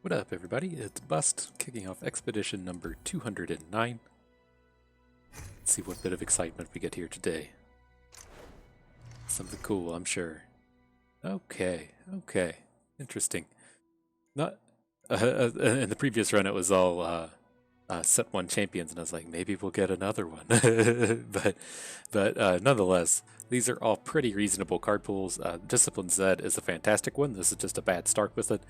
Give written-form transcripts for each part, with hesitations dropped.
What up, everybody? It's Bust, kicking off expedition number 209. Let's see what bit of excitement we get here today. Something cool, I'm sure. Okay. Interesting. Not in the previous run, it was all set one champions, and I was like, maybe we'll get another one. but nonetheless, these are all pretty reasonable card pools. Discipline Z is a fantastic one. This is just a bad start with it.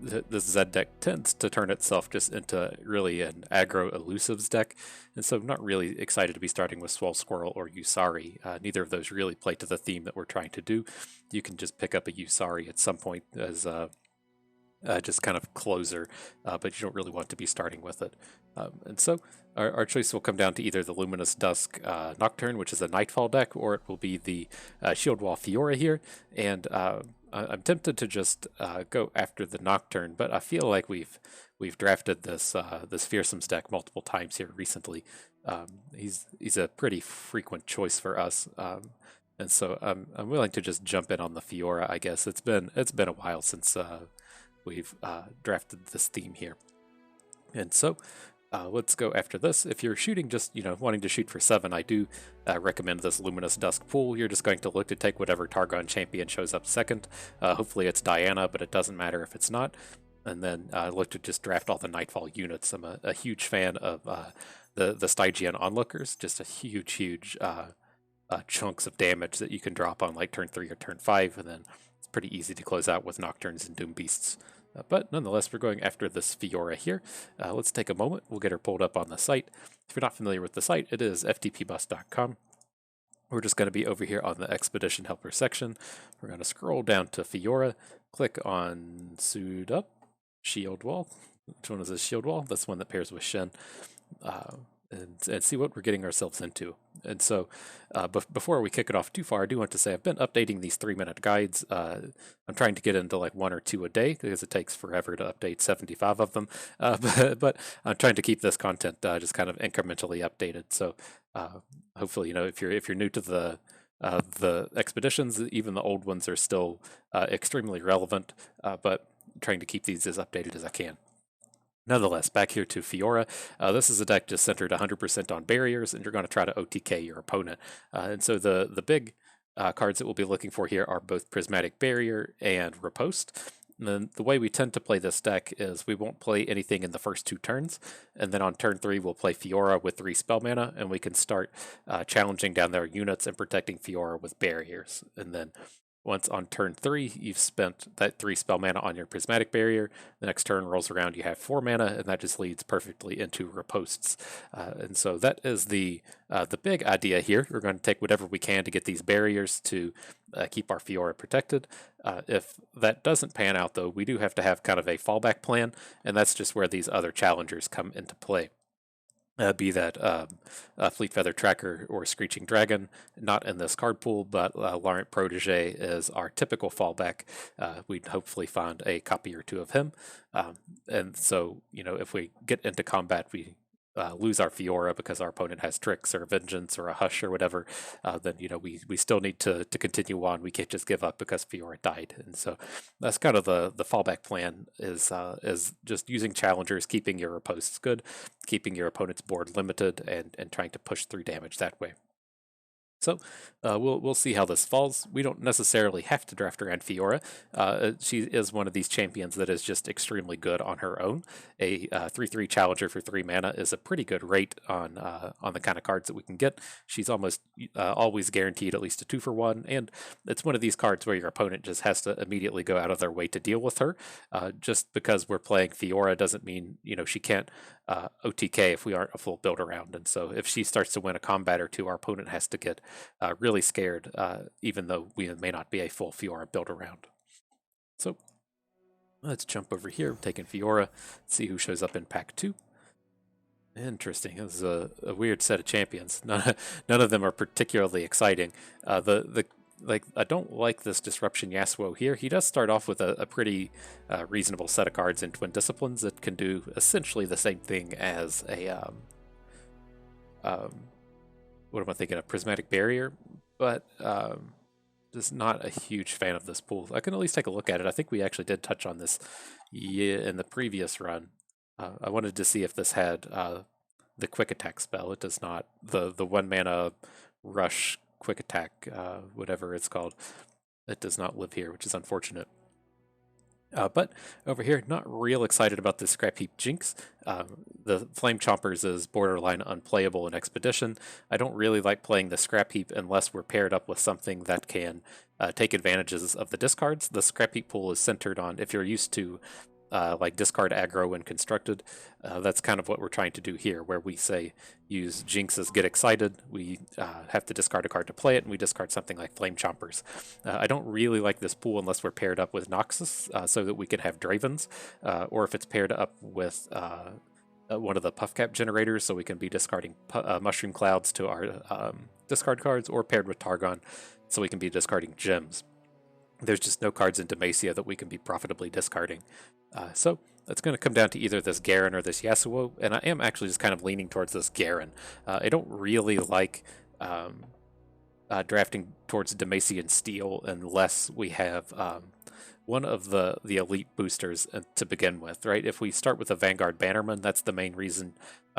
This Z deck tends to turn itself just into really an aggro elusives deck, and so I'm not really excited to be starting with Swole Squirrel or Usari. Neither of those really play to the theme that we're trying to do. You can just pick up a Usari at some point as just kind of closer, but you don't really want to be starting with it. And so our choice will come down to either the Luminous Dusk Nocturne, which is a Nightfall deck, or it will be the Shield Wall Fiora here. And I'm tempted to just go after the Nocturne, but I feel like we've drafted this this Fearsome's deck multiple times here recently. He's a pretty frequent choice for us. And so I'm willing to just jump in on the Fiora, I guess. It's been a while since we've drafted this theme here. And so let's go after this. If you're shooting just, wanting to shoot for 7, I do recommend this Luminous Dusk pool. You're just going to look to take whatever Targon champion shows up second. Hopefully it's Diana, but it doesn't matter if it's not. And then look to just draft all the Nightfall units. I'm a huge fan of the Stygian Onlookers, just a huge chunks of damage that you can drop on like turn 3 or turn 5, and then it's pretty easy to close out with Nocturnes and Doom Beasts. But nonetheless, we're going after this Fiora here. Let's take a moment. We'll get her pulled up on the site. If you're not familiar with the site, it is ftpbus.com. We're just going to be over here on the Expedition Helper section. We're going to scroll down to Fiora, click on Suit Up, Shield Wall. Which one is this Shield Wall? That's one that pairs with Shen. And see what we're getting ourselves into. And so before we kick it off too far, I do want to say I've been updating these 3-minute guides. I'm trying to get into like 1 or 2 a day because it takes forever to update 75 of them. But I'm trying to keep this content just kind of incrementally updated. So hopefully, if you're new to the expeditions, even the old ones are still extremely relevant, but I'm trying to keep these as updated as I can. Nonetheless, back here to Fiora. This is a deck just centered 100% on barriers, and you're going to try to OTK your opponent. And so the big cards that we'll be looking for here are both Prismatic Barrier and Riposte. And then the way we tend to play this deck is we won't play anything in the first 2 turns, and then on turn 3 we'll play Fiora with 3 spell mana, and we can start challenging down their units and protecting Fiora with barriers. And then once on turn 3, you've spent that 3 spell mana on your Prismatic Barrier. The next turn rolls around, you have 4 mana, and that just leads perfectly into Ripostes. And so that is the big idea here. We're going to take whatever we can to get these barriers to keep our Fiora protected. If that doesn't pan out, though, we do have to have kind of a fallback plan, and that's just where these other challengers come into play. Be that Fleet Feather Tracker or Screeching Dragon, not in this card pool, but Laurent Protege is our typical fallback. We'd hopefully find a copy or 2 of him. And so, if we get into combat, we lose our Fiora because our opponent has tricks or vengeance or a hush or whatever, then we still need to continue on. We can't just give up because Fiora died. And so that's kind of the fallback plan is just using challengers, keeping your posts good, keeping your opponent's board limited, and trying to push through damage that way. So we'll see how this falls. We don't necessarily have to draft around Fiora. She is one of these champions that is just extremely good on her own. A 3/3 challenger for 3 mana is a pretty good rate on the kind of cards that we can get. She's almost always guaranteed at least a 2-for-1, and it's one of these cards where your opponent just has to immediately go out of their way to deal with her. Just because we're playing Fiora doesn't mean she can't OTK if we aren't a full build around. And so if she starts to win a combat or 2, our opponent has to get really scared, even though we may not be a full Fiora build around. So let's jump over here, taking Fiora, see who shows up in pack 2. Interesting. This is a weird set of champions. None of them are particularly exciting. I don't like this Disruption Yasuo here. He does start off with a pretty reasonable set of cards in Twin Disciplines that can do essentially the same thing as a what am I thinking? A Prismatic Barrier, but just not a huge fan of this pool. I can at least take a look at it. I think we actually did touch on this in the previous run. I wanted to see if this had the quick attack spell. It does not. The 1 mana rush quick attack, whatever it's called, it does not live here, which is unfortunate. But over here, not real excited about this Scrap Heap Jinx. The Flame Chompers is borderline unplayable in Expedition. I don't really like playing the Scrap Heap unless we're paired up with something that can take advantages of the discards. The Scrap Heap pool is centered on, if you're used to like discard aggro when constructed, that's kind of what we're trying to do here, where we say use Jinxes, get excited, we have to discard a card to play it, and we discard something like Flame Chompers. I don't really like this pool unless we're paired up with Noxus, so that we can have Dravens, or if it's paired up with one of the Puffcap generators, so we can be discarding Mushroom Clouds to our discard cards, or paired with Targon, so we can be discarding gems. There's just no cards in Demacia that we can be profitably discarding. So it's going to come down to either this Garen or this Yasuo, and I am actually just kind of leaning towards this Garen. I don't really like drafting towards Demacian Steel unless we have one of the elite boosters to begin with, right? If we start with a Vanguard Bannerman, that's the main reason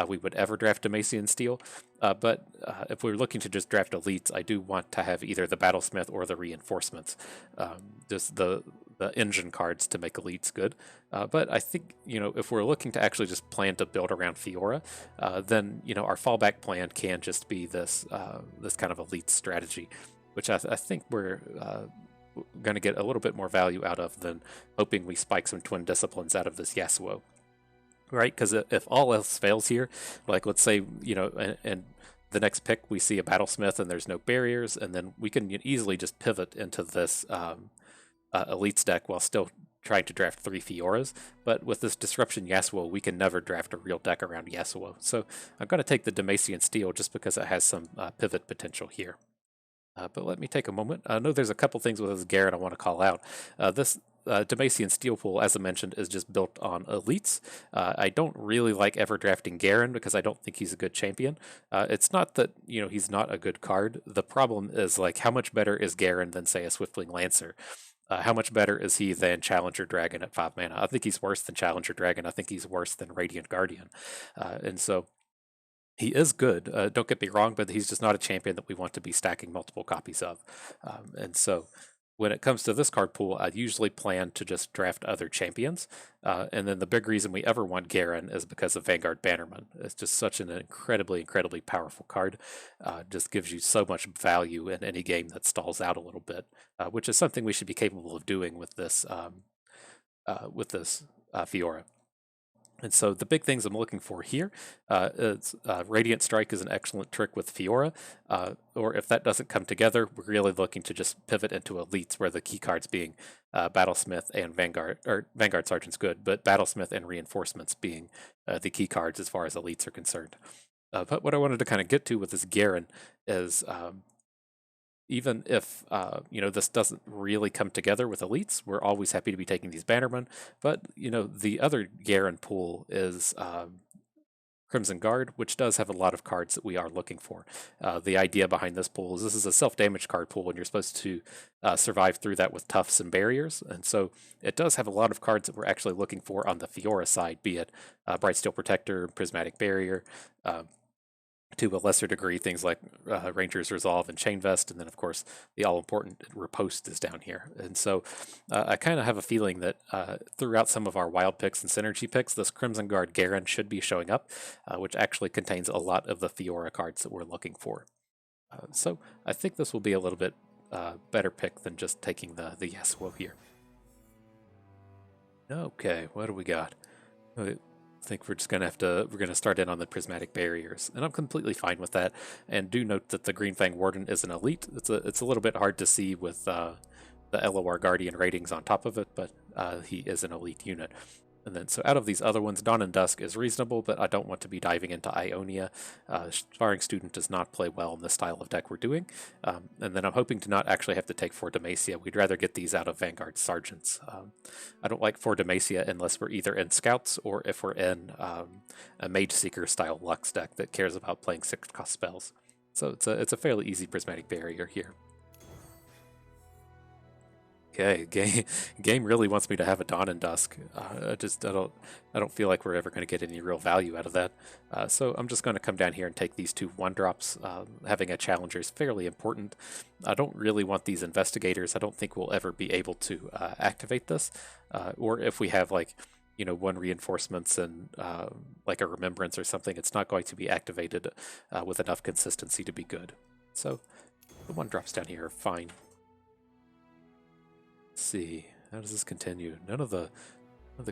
we would ever draft Demacian Steel. But if we're looking to just draft elites, I do want to have either the Battlesmith or the Reinforcements, just the engine cards to make elites good. But I think, if we're looking to actually just plan to build around Fiora, then, our fallback plan can just be this this kind of elite strategy, which I think we're going to get a little bit more value out of than hoping we spike some Twin Disciplines out of this Yasuo. Right? Because if all else fails here, like let's say, and the next pick we see a Battlesmith and there's no barriers, and then we can easily just pivot into this elites deck while still trying to draft 3 Fioras. But with this Disruption Yasuo, we can never draft a real deck around Yasuo. So I'm going to take the Demacian Steel just because it has some pivot potential here. But let me take a moment. I know there's a couple things with this Garen I want to call out. This Demacian Steel pool, as I mentioned, is just built on elites. I don't really like ever drafting Garen because I don't think he's a good champion. It's not that, he's not a good card. The problem is, like, how much better is Garen than, say, a Swiftwing Lancer? How much better is he than Challenger Dragon at 5 mana? I think he's worse than Challenger Dragon. I think he's worse than Radiant Guardian. And so he is good, don't get me wrong, but he's just not a champion that we want to be stacking multiple copies of. And so when it comes to this card pool, I usually plan to just draft other champions. And then the big reason we ever want Garen is because of Vanguard Bannerman. It's just such an incredibly, incredibly powerful card. Just gives you so much value in any game that stalls out a little bit, which is something we should be capable of doing with this Fiora. And so the big things I'm looking for here is Radiant Strike is an excellent trick with Fiora, or if that doesn't come together, we're really looking to just pivot into elites, where the key cards being Battlesmith and Vanguard, or Vanguard Sergeant's good, but Battlesmith and Reinforcements being the key cards as far as elites are concerned. But what I wanted to kind of get to with this Garen is even if this doesn't really come together with elites, we're always happy to be taking these Bannermen. But the other Garen pool is Crimson Guard, which does have a lot of cards that we are looking for. The idea behind this pool is this is a self-damage card pool, and you're supposed to survive through that with Toughs and Barriers. And so it does have a lot of cards that we're actually looking for on the Fiora side, be it Bright Steel Protector, Prismatic Barrier, to a lesser degree, things like Ranger's Resolve and Chain Vest, and then, of course, the all-important Riposte is down here. And so I kind of have a feeling that throughout some of our wild picks and synergy picks, this Crimson Guard Garen should be showing up, which actually contains a lot of the Fiora cards that we're looking for. So I think this will be a little bit better pick than just taking the Yasuo here. Okay, what do we got? I think we're just gonna start in on the Prismatic Barriers, and I'm completely fine with that. And do note that the Green Fang Warden is an elite. It's a little bit hard to see with the LOR Guardian ratings on top of it, but he is an elite unit. And then, so out of these other ones, Dawn and Dusk is reasonable, but I don't want to be diving into Ionia. Sparring Student does not play well in the style of deck we're doing. And then I'm hoping to not actually have to take 4 Demacia. We'd rather get these out of Vanguard Sergeants. I don't like 4 Demacia unless we're either in Scouts or if we're in a Mage Seeker style Lux deck that cares about playing 6-cost spells. So it's a fairly easy Prismatic Barrier here. Okay, game really wants me to have a Dawn and Dusk. I don't feel like we're ever going to get any real value out of that. So I'm just going to come down here and take these two 1-drops. Having a challenger is fairly important. I don't really want these investigators. I don't think we'll ever be able to activate this, or if we have like, you know, 1 reinforcements and like a remembrance or something, it's not going to be activated with enough consistency to be good. So the 1-drops down here are fine. Let's see, how does this continue? None of the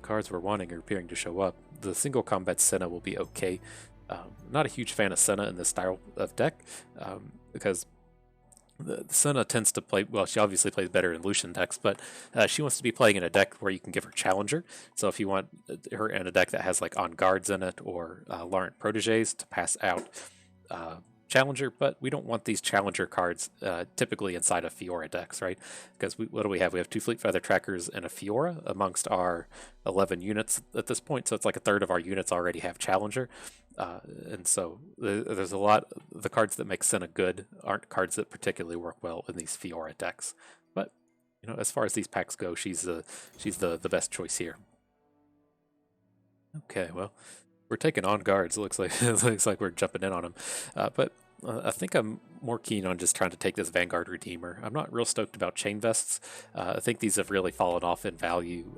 cards we're wanting are appearing to show up. The single combat Senna will be okay. Not a huge fan of Senna in this style of deck, because the Senna tends to play, well, she obviously plays better in Lucian decks, but she wants to be playing in a deck where you can give her Challenger. So if you want her in a deck that has like On Guards in it or Laurent Proteges to pass out Challenger, but we don't want these Challenger cards typically inside of Fiora decks, right? Because what do we have? We have 2 Fleet Feather Trackers and a Fiora amongst our 11 units at this point, so it's like a third of our units already have Challenger. And so there's a lot, the cards that make Senna good aren't cards that particularly work well in these Fiora decks. But, you know, as far as these packs go, she's the best choice here. Okay, well, we're taking On Guards. It looks like we're jumping in on them. But I think I'm more keen on just trying to take this Vanguard Redeemer. I'm not real stoked about Chain Vests. I think these have really fallen off in value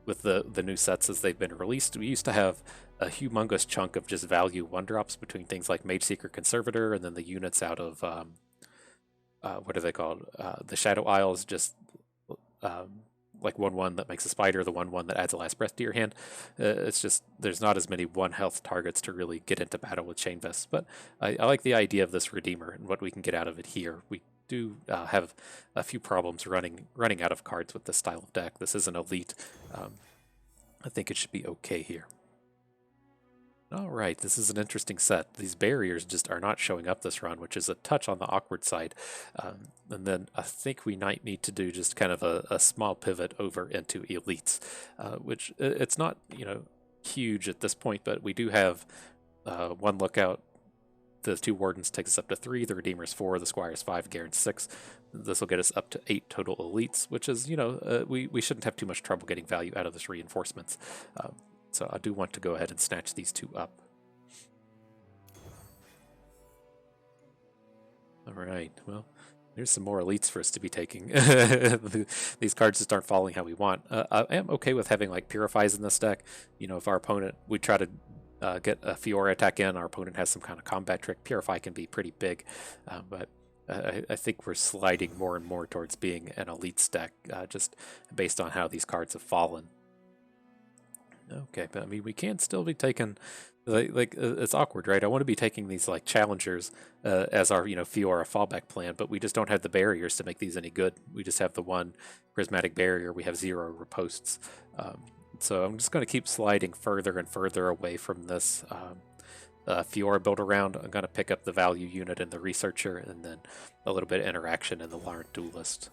with the new sets as they've been released. We used to have a humongous chunk of just value 1-drops between things like Mage Seeker Conservator and then the units out of, what are they called? The Shadow Isles, just like 1/1 that makes a spider, the 1/1 that adds a last breath to your hand. It's just, there's not as many 1 health targets to really get into battle with Chain Vests, but I like the idea of this Redeemer and what we can get out of it here. We do have a few problems running out of cards with this style of deck. This is an elite. I think it should be okay here. All right, this is an interesting set. These barriers just are not showing up this run, which is a touch on the awkward side. And then I think we might need to do just kind of a small pivot over into elites, which it's not, you know, huge at this point, but we do have 1 lookout. The 2 Wardens takes us up to 3, the Redeemer's 4, the Squire's 5, Garen's 6. This will get us up to 8 total elites, which is, you know, we shouldn't have too much trouble getting value out of this reinforcements. So I do want to go ahead and snatch these 2 up. All right, well, there's some more elites for us to be taking. These cards just aren't falling how we want. I am okay with having like Purifies in this deck. You know, if our opponent, we try to get a Fiora attack in, our opponent has some kind of combat trick, Purify can be pretty big, but I think we're sliding more and more towards being an elites deck, just based on how these cards have fallen. Okay, but I mean, we can still be taking, like it's awkward, right? I want to be taking these like challengers as our, you know, Fiora fallback plan, but we just don't have the barriers to make these any good. We just have the 1 prismatic barrier. We have 0 riposts. So I'm just going to keep sliding further and further away from this Fiora build around. I'm going to pick up the value unit in the Researcher and then a little bit of interaction in the Laurent Duelist.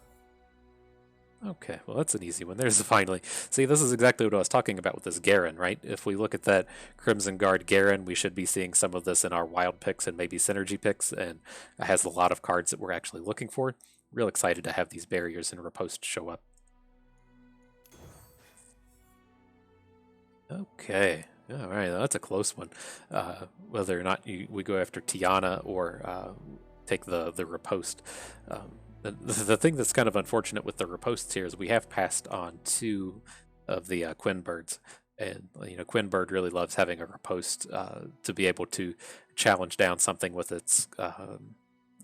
Okay, well that's an easy one. There's finally. See, this is exactly what I was talking about with this Garen, right? If we look at that Crimson Guard Garen, we should be seeing some of this in our wild picks and maybe synergy picks, and it has a lot of cards that we're actually looking for. Real excited to have these barriers and riposte show up. Okay, all right, that's a close one. Whether or not we go after Tiana or take the riposte. The thing that's kind of unfortunate with the riposts here is we have passed on 2 of the Quinn Birds, and you know, Quinn Bird really loves having a riposte to be able to challenge down something with its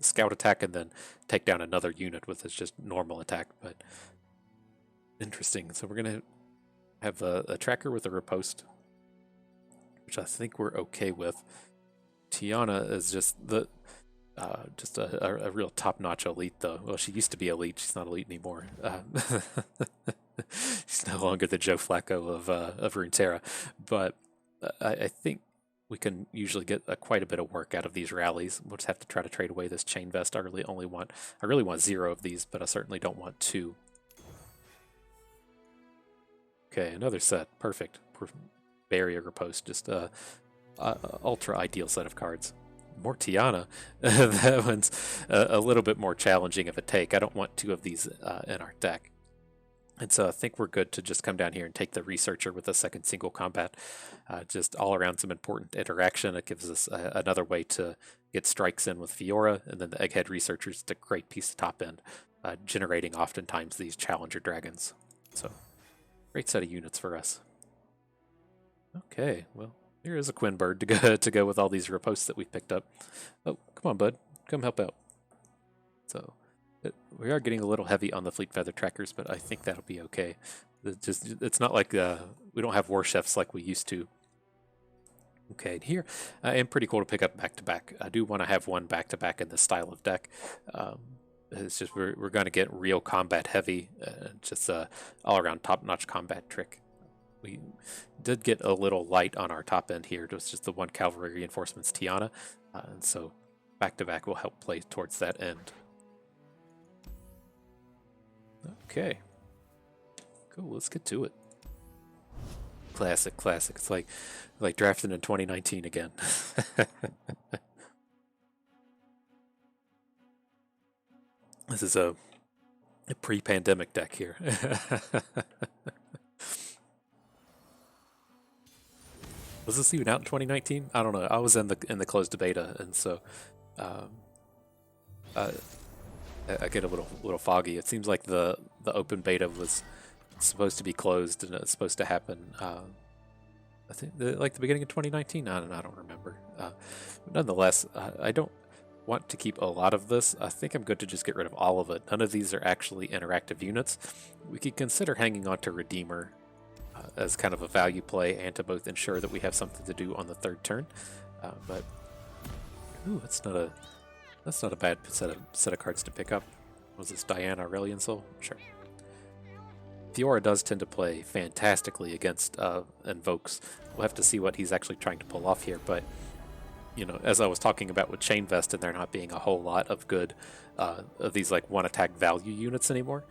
scout attack and then take down another unit with its just normal attack. But interesting. So we're gonna have a tracker with a riposte, which I think we're okay with. Tiana is just a real top-notch elite, though. Well, she used to be elite. She's not elite anymore. She's no longer the Joe Flacco of Runeterra. But I think we can usually get quite a bit of work out of these rallies. We'll just have to try to trade away this Chain Vest. I really want 0 of these, but I certainly don't want 2. Okay, another set. Perfect. Barrier riposte. Just ultra ideal set of cards. more Tiana. That one's a little bit more challenging of a take. I don't want two of these in our deck. And so I think we're good to just come down here and take the Researcher with a second single combat. Just all around some important interaction. It gives us another way to get strikes in with Fiora, and then the Egghead Researcher's a great piece of top end, generating oftentimes these Challenger Dragons. So, great set of units for us. Okay, well, here is a Quinn Bird to go with all these riposts that we've picked up. Oh, come on, bud. Come help out. So, we are getting a little heavy on the Fleet Feather Trackers, but I think that'll be okay. It's not like we don't have War Chefs like we used to. Okay, here, and pretty cool to pick up back-to-back. I do want to have one back-to-back in this style of deck. It's just we're going to get real combat heavy, just all-around top-notch combat trick. We did get a little light on our top end here. It was just the one Cavalry Reinforcements Tiana, and so back-to-back will help play towards that end. Okay. Cool, let's get to it. Classic. It's like drafting in 2019 again. This is a pre-pandemic deck here. Was this even out in 2019? I don't know. I was in the closed beta, and so I get a little foggy. It seems like the open beta was supposed to be closed, and it's supposed to happen. I think like the beginning of 2019. I don't remember. But nonetheless, I don't want to keep a lot of this. I think I'm good to just get rid of all of it. None of these are actually interactive units. We could consider hanging on to Redeemer as kind of a value play, and to both ensure that we have something to do on the third turn. But ooh, that's not a bad set of cards to pick up. Was this Diana Aurelian Soul? Sure. Fiora does tend to play fantastically against Invokes. We'll have to see what he's actually trying to pull off here, but you know, as I was talking about with Chain Vest and there not being a whole lot of good of these like one attack value units anymore,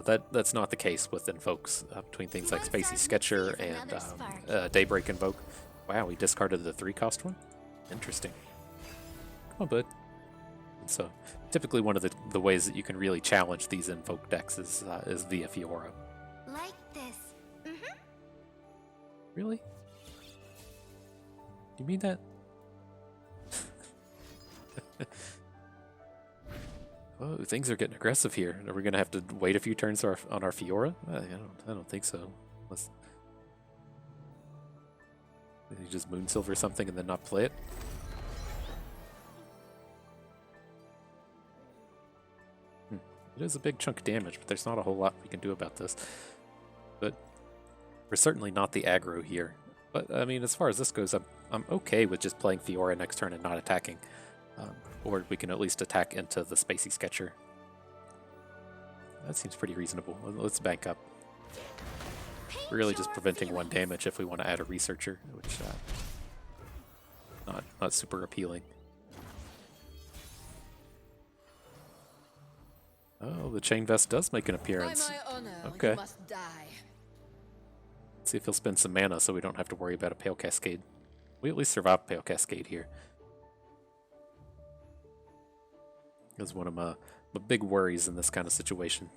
that's not the case with Invokes, between things like Spacey Sketcher and Daybreak Invoke. Wow, we discarded the 3-cost one? Interesting. Come on, bud. And so, typically one of the ways that you can really challenge these Invoke decks is via Fiora. Like this. Mm-hmm. Really? You mean that? Oh, things are getting aggressive here. Are we going to have to wait a few turns on our Fiora? I don't think so. Unless you just Moonsilver something and then not play it. It is a big chunk of damage, but there's not a whole lot we can do about this. But we're certainly not the aggro here. But I mean, as far as this goes, I'm okay with just playing Fiora next turn and not attacking. Or we can at least attack into the Spacey Sketcher. That seems pretty reasonable. Let's bank up. We're really just preventing 1 damage if we want to add a Researcher, which not super appealing. Oh, the Chain Vest does make an appearance. Okay. Let's see if he'll spend some mana so we don't have to worry about a Pale Cascade. We at least survived Pale Cascade here. It was one of my big worries in this kind of situation.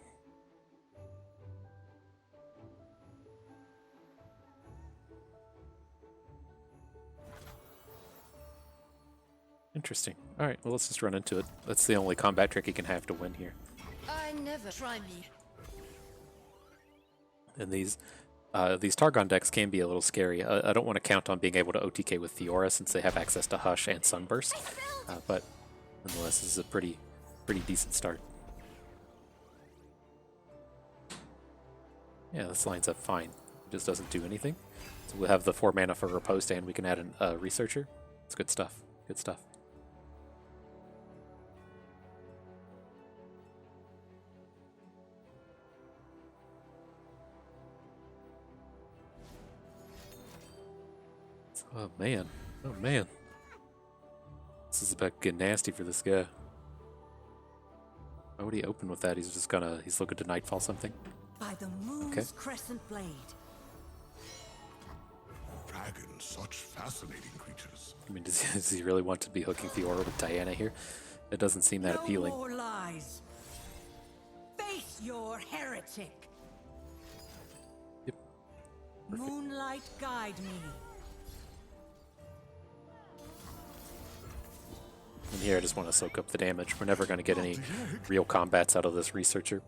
Interesting. Alright, well let's just run into it. That's the only combat trick he can have to win here. I never try me. And these Targon decks can be a little scary. I don't want to count on being able to OTK with Fiora since they have access to Hush and Sunburst. But nonetheless, this is a pretty decent start. Yeah, this lines up fine. It just doesn't do anything. So we'll have the 4 mana for Riposte, and we can add a Researcher. It's good stuff. Good stuff. Oh man. Oh man. This is about to get nasty for this guy. Why would he open with that? He's looking to Nightfall something. By the moon's crescent blade. dragons such fascinating creatures. I mean, does he really want to be hooking Fiora with Diana here? It doesn't seem that appealing. No more lies. Face your heretic. Yep. Perfect. Moonlight guide me. And here I just want to soak up the damage. We're never going to get any real combats out of this researcher.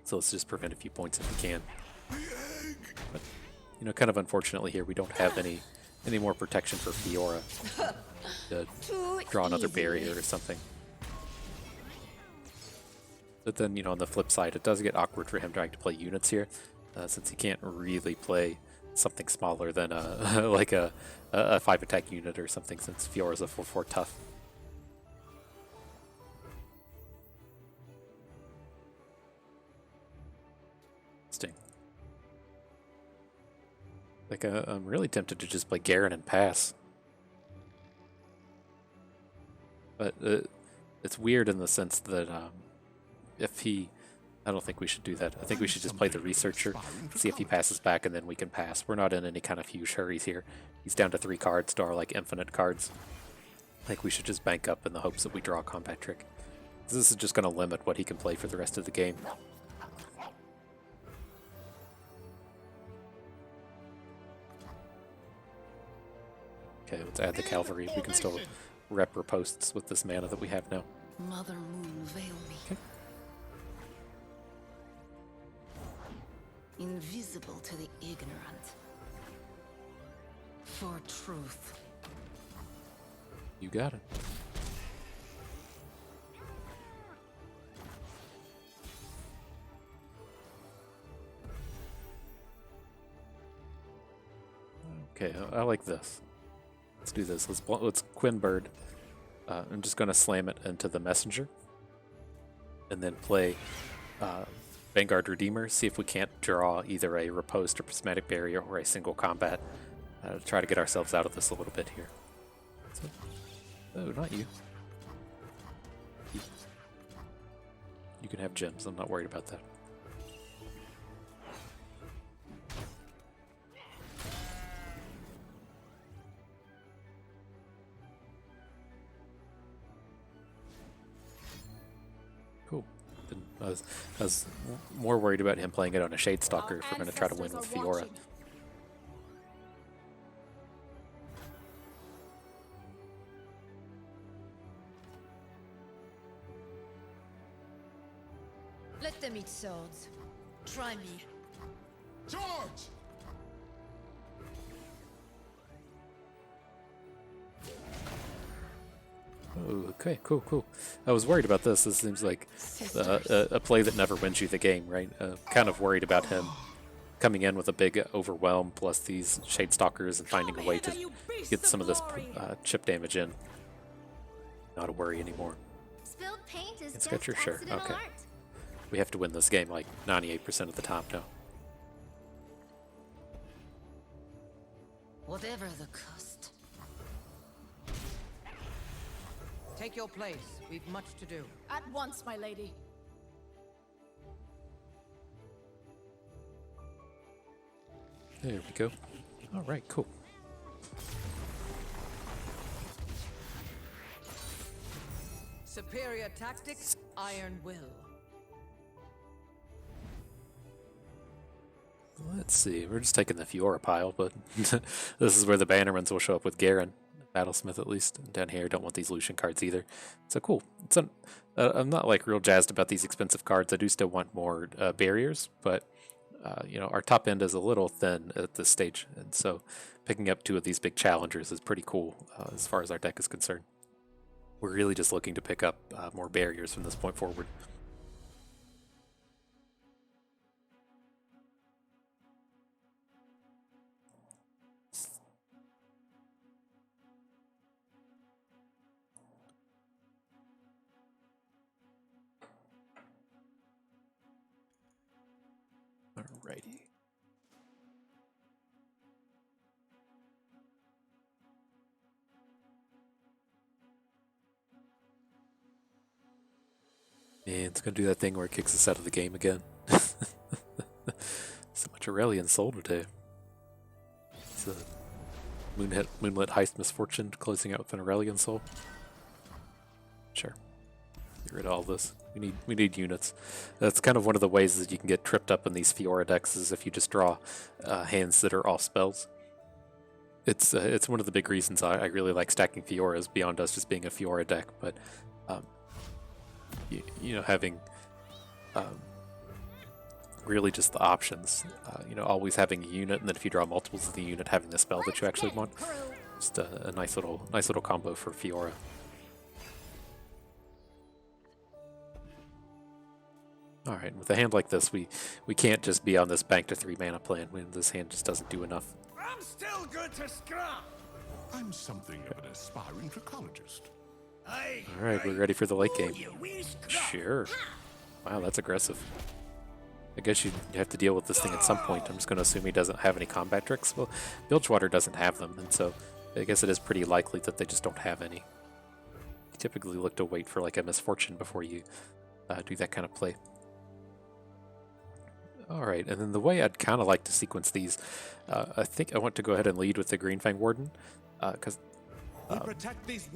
So let's just prevent a few points if we can. But, you know, kind of unfortunately here we don't have any more protection for Fiora to draw another barrier or something. But then, you know, on the flip side, it does get awkward for him trying to play units here, since he can't really play something smaller than like a 5 attack unit or something, since Fiora's a 4/4 tough. Sting. Like, I'm really tempted to just play Garen and pass. But it's weird in the sense that if he... I don't think we should do that. I think we should just play the Researcher, see if he passes back, and then we can pass. We're not in any kind of huge hurries here. He's down to 3 cards to our, like, infinite cards. I think we should just bank up in the hopes that we draw a combat trick. This is just going to limit what he can play for the rest of the game. Okay, let's add the cavalry. We can still rep riposts with this mana that we have now. Mother Moon, veil me. Okay. Invisible to the ignorant. For truth. You got it. Okay, I like this. Let's do this. Let's Quinn Bird. I'm just going to slam it into the Messenger. And then play Vanguard Redeemer. See if we can't draw either a Riposte or Prismatic Barrier or a single combat. To try to get ourselves out of this a little bit here. So, oh, not you. You can have gems. I'm not worried about that. Cool. I was more worried about him playing it on a Shadestalker if we're going to try to win with Fiora. Let them eat swords. Try me. George! Oh, okay, cool. I was worried about this. This seems like a play that never wins you the game, right? Kind of worried about him coming in with a big overwhelm plus these Shadestalkers and finding a way to get some of this chip damage in. Not a worry anymore. Spilled paint is just Sketcher, sure. accidental Okay. art. We have to win this game like 98% of the time now. Whatever the cost. Take your place. We've much to do. At once, my lady. There we go. All right, cool. Superior tactics, iron will. Let's see. We're just taking the Fiora pile, but this is where the Bannermans will show up with Garen. Battlesmith, at least. Down here, don't want these Lucian cards either. So cool. I'm not like real jazzed about these expensive cards. I do still want more barriers, but you know, our top end is a little thin at this stage, and so picking up 2 of these big challengers is pretty cool as far as our deck is concerned. We're really just looking to pick up more barriers from this point forward. Alrighty. And it's gonna do that thing where it kicks us out of the game again. So much Aurelian Soul today. This the Moonlit Heist Misfortune, closing out with an Aurelion Soul. Sure. Get rid of all this. We need units. That's kind of one of the ways that you can get tripped up in these Fiora decks, is if you just draw hands that are off spells. It's one of the big reasons I really like stacking Fioras beyond us just being a Fiora deck, but you know, having really just the options, you know, always having a unit, and then if you draw multiples of the unit, having the spell that you actually want. Just a nice little combo for Fiora. Alright, with a hand like this, we can't just be on this bank to 3 mana plan when this hand just doesn't do enough. I'm still good to scrap. I'm something of an aspiring trichologist. Alright, we're ready for the late game. Sure. Wow, that's aggressive. I guess you have to deal with this thing at some point. I'm just going to assume he doesn't have any combat tricks. Well, Bilgewater doesn't have them, and so I guess it is pretty likely that they just don't have any. You typically look to wait for like a misfortune before you do that kind of play. Alright, and then the way I'd kind of like to sequence these, I think I want to go ahead and lead with the Greenfang Warden, because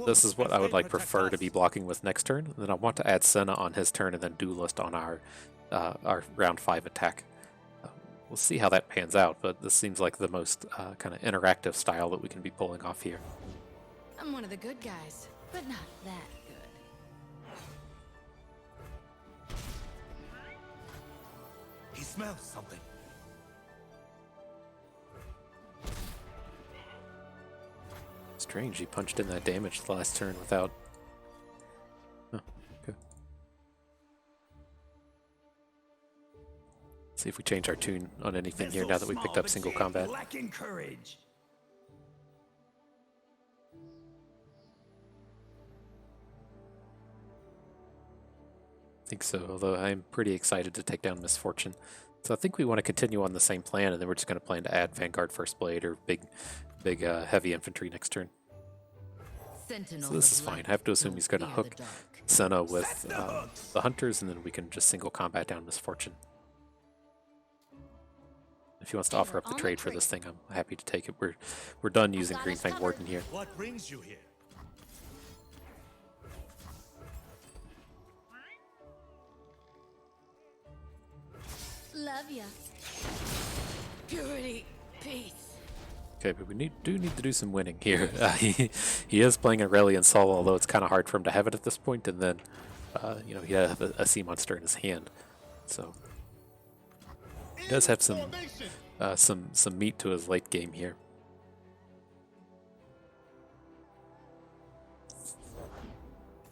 this is what I would like prefer to be blocking with next turn. And then I want to add Senna on his turn and then Duelist on our round 5 attack. We'll see how that pans out, but this seems like the most kind of interactive style that we can be pulling off here. I'm one of the good guys, but not that good. He smells something. Strange, he punched in that damage the last turn without... Oh, okay. See if we change our tune on anything here now that we picked up single combat. Lacking courage. I think so, although I'm pretty excited to take down Misfortune. So I think we want to continue on the same plan, and then we're just going to plan to add Vanguard First Blade or big heavy infantry next turn. So this is fine. I have to assume he's going to hook Senna with the Hunters, and then we can just single combat down Misfortune. If he wants to offer up the trade for this thing, I'm happy to take it. We're done using Greenfang Warden here. What brings you here? Love ya. Purity, peace. Okay, but we do need to do some winning here. He is playing Aurelion Sol, although it's kind of hard for him to have it at this point, and then you know, he has a sea monster in his hand, so he does have some meat to his late game here.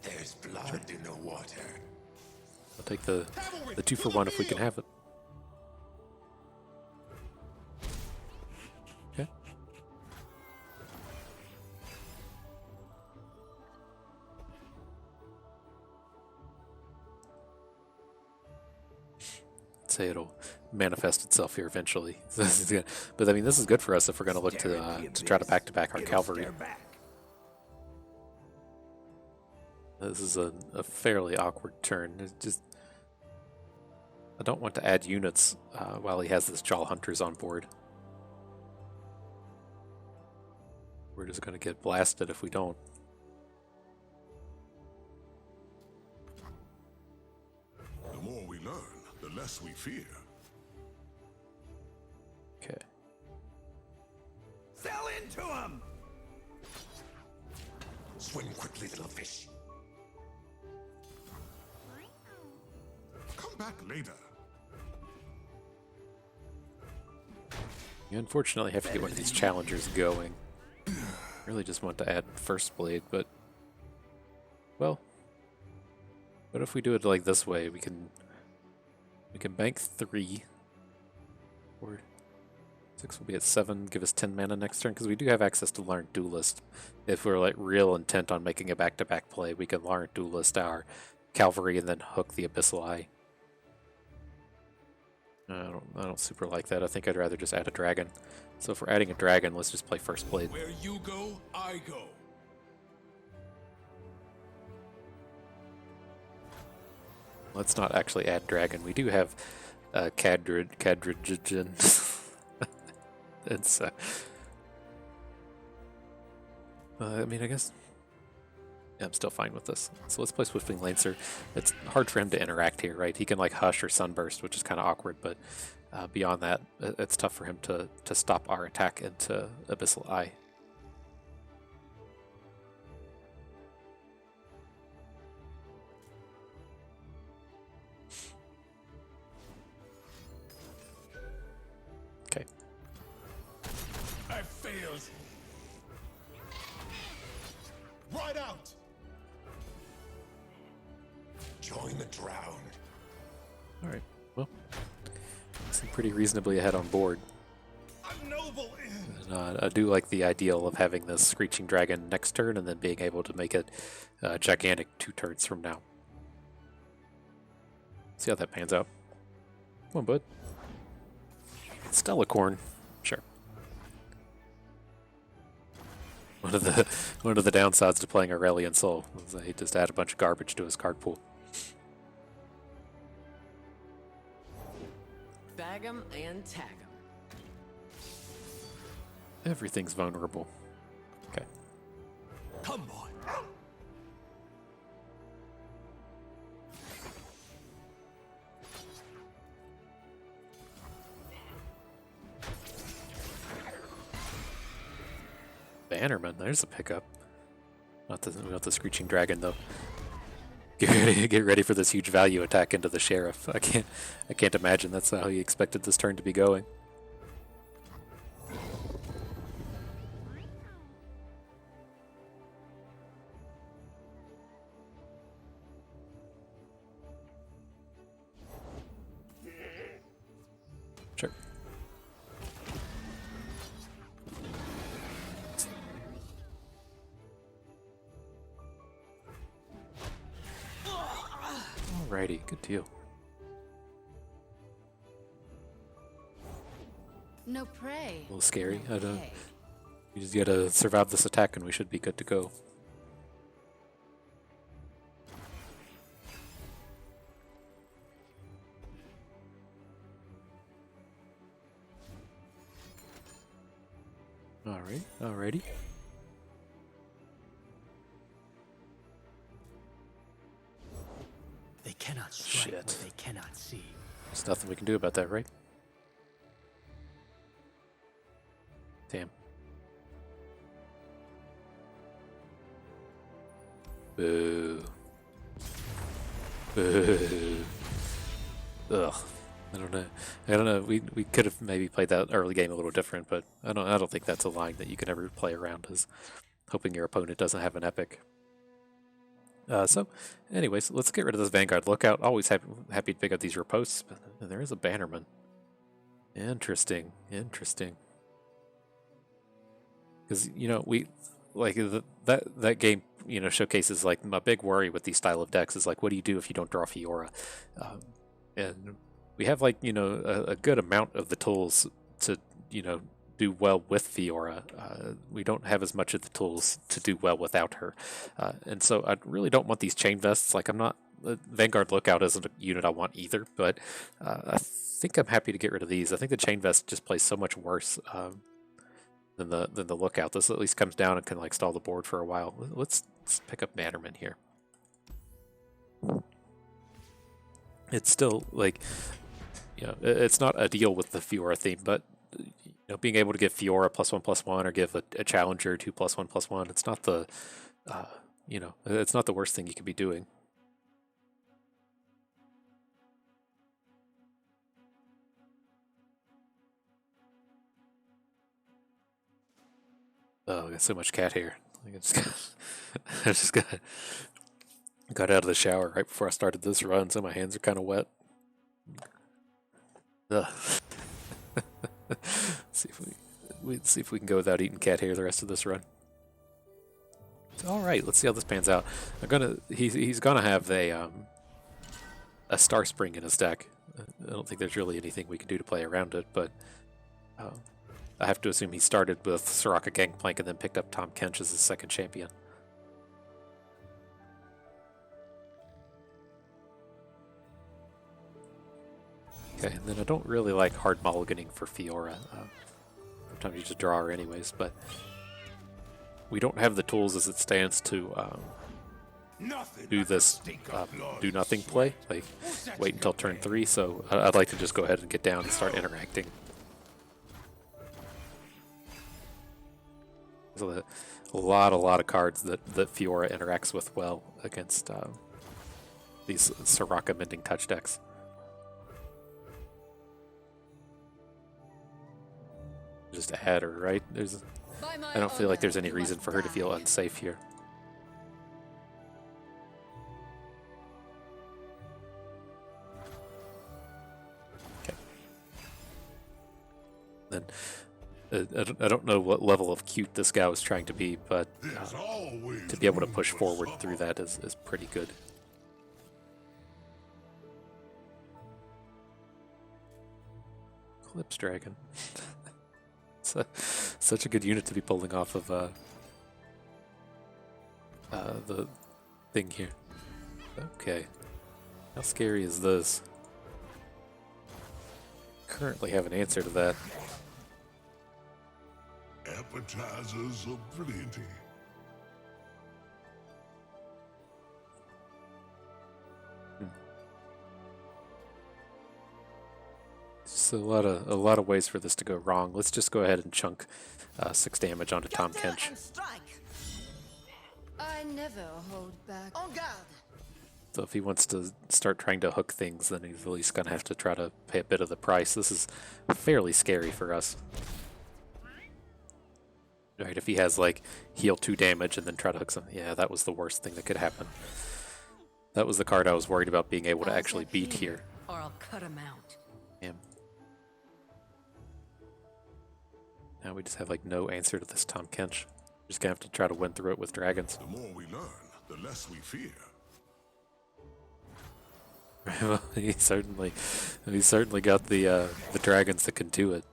There's blood in the water. I'll take the 2-for-1 if we can have it. Okay. Say it'll manifest itself here eventually. But I mean, this is good for us if we're going to look to try to back-to-back our cavalry. This is a fairly awkward turn. It's just, I don't want to add units while he has this Jaw Hunters on board. We're just going to get blasted if we don't. The more we learn, the less we fear. Okay. Sell into him! Swim quickly, little fish. Come back later. You unfortunately have to get one of these challengers going. Really just want to add First Blade, but... Well... What if we do it like this way? We can bank 3. 4... 6 will be at 7, give us 10 mana next turn, because we do have access to Learn Duelist. If we're like real intent on making a back-to-back play, we can Learn Duelist our Cavalry and then hook the Abyssal Eye. I don't super like that. I think I'd rather just add a dragon. So if we're adding a dragon, let's just play First Blade. Where you go, I go. Let's not actually add dragon. We do have Cadridgen. It's I mean, I guess yeah, I'm still fine with this. So let's play Swiftwing Lancer. It's hard for him to interact here, right? He can like Hush or Sunburst, which is kind of awkward, but beyond that, it's tough for him to stop our attack into Abyssal Eye. Okay. I failed. Right out. Join the drowned. All right. Well, seem pretty reasonably ahead on board. A noble. And, I do like the ideal of having the Screeching Dragon next turn and then being able to make it gigantic 2 turns from now. See how that pans out. Come on, bud. Stellacorn, sure. One of the downsides to playing Aurelion Soul is that he just add a bunch of garbage to his card pool. Bag 'em and tag 'em. Everything's vulnerable. Okay. Come on. Bannerman, there's a pickup. Not the Screeching Dragon though. Get ready for this huge value attack into the Sheriff. I can't imagine that's how he expected this turn to be going. Sure. Alrighty, good deal. No prey. A little scary. No I don't. prey. We just gotta survive this attack and we should be good to go. Alright, alrighty. They cannot strike Shit. what they cannot see. There's nothing we can do about that, right? Damn. Boo. Boo. Ugh. I don't know. I don't know. We could have maybe played that early game a little different, but I don't think that's a line that you can ever play around, is hoping your opponent doesn't have an epic. So, anyways, let's get rid of this Vanguard Lookout. Always happy to pick up these riposts, but there is a Bannerman. Interesting, interesting. Because we like that game. Showcases like my big worry with these style of decks is like, what do you do if you don't draw Fiora? And we have like a good amount of the tools to do well with Fiora. We don't have as much of the tools to do well without her, and so I really don't want these chain vests. Like, I'm not Vanguard Lookout isn't a unit I want either, but I think I'm happy to get rid of these. I think the chain vest just plays so much worse than the Lookout. This at least comes down and can like stall the board for a while. Let's pick up Bannerman here. It's still like it's not ideal with the Fiora theme, but being able to give Fiora +1/+1 or give a challenger 2+1/+1, it's not the it's not the worst thing you could be doing. Oh, I got so much cat hair. I just got out of the shower right before I started this run, so my hands are kind of wet. Ugh. see if we can go without eating cat hair the rest of this run. All right, let's see how this pans out. He's gonna have a Star Spring in his deck. I don't think there's really anything we can do to play around it, but I have to assume he started with Soraka Gangplank and then picked up Tom Kench as his second champion. Okay, and then I don't really like hard mulliganing for Fiora. Sometimes you just draw her anyways, but we don't have the tools as it stands to do this do nothing play, like wait until turn 3, so I'd like to just go ahead and get down and start interacting. So a lot of cards that Fiora interacts with well against these Soraka Mending Touch decks. Just add her, right? I don't feel like there's any reason for her to feel unsafe here. Okay. Then I don't know what level of cute this guy was trying to be, but to be able to push forward through that is pretty good. Eclipse Dragon. Such a good unit to be pulling off of the thing here. Okay. How scary is this? Currently have an answer to that. Appetizers of plenty. Just a lot of ways for this to go wrong. Let's just go ahead and chunk 6 damage onto Tahm Kench. I never hold back. En garde. So if he wants to start trying to hook things, then he's at least gonna have to try to pay a bit of the price. This is fairly scary for us. Right, if he has like heal 2 damage and then try to hook something, yeah, that was the worst thing that could happen. That was the card I was worried about being able to actually beat here. Or I'll cut him out. Damn. Now we just have like no answer to this Tahm Kench. Just gonna have to try to win through it with dragons. The more we learn, the less we fear. Well, he certainly got the dragons that can do it.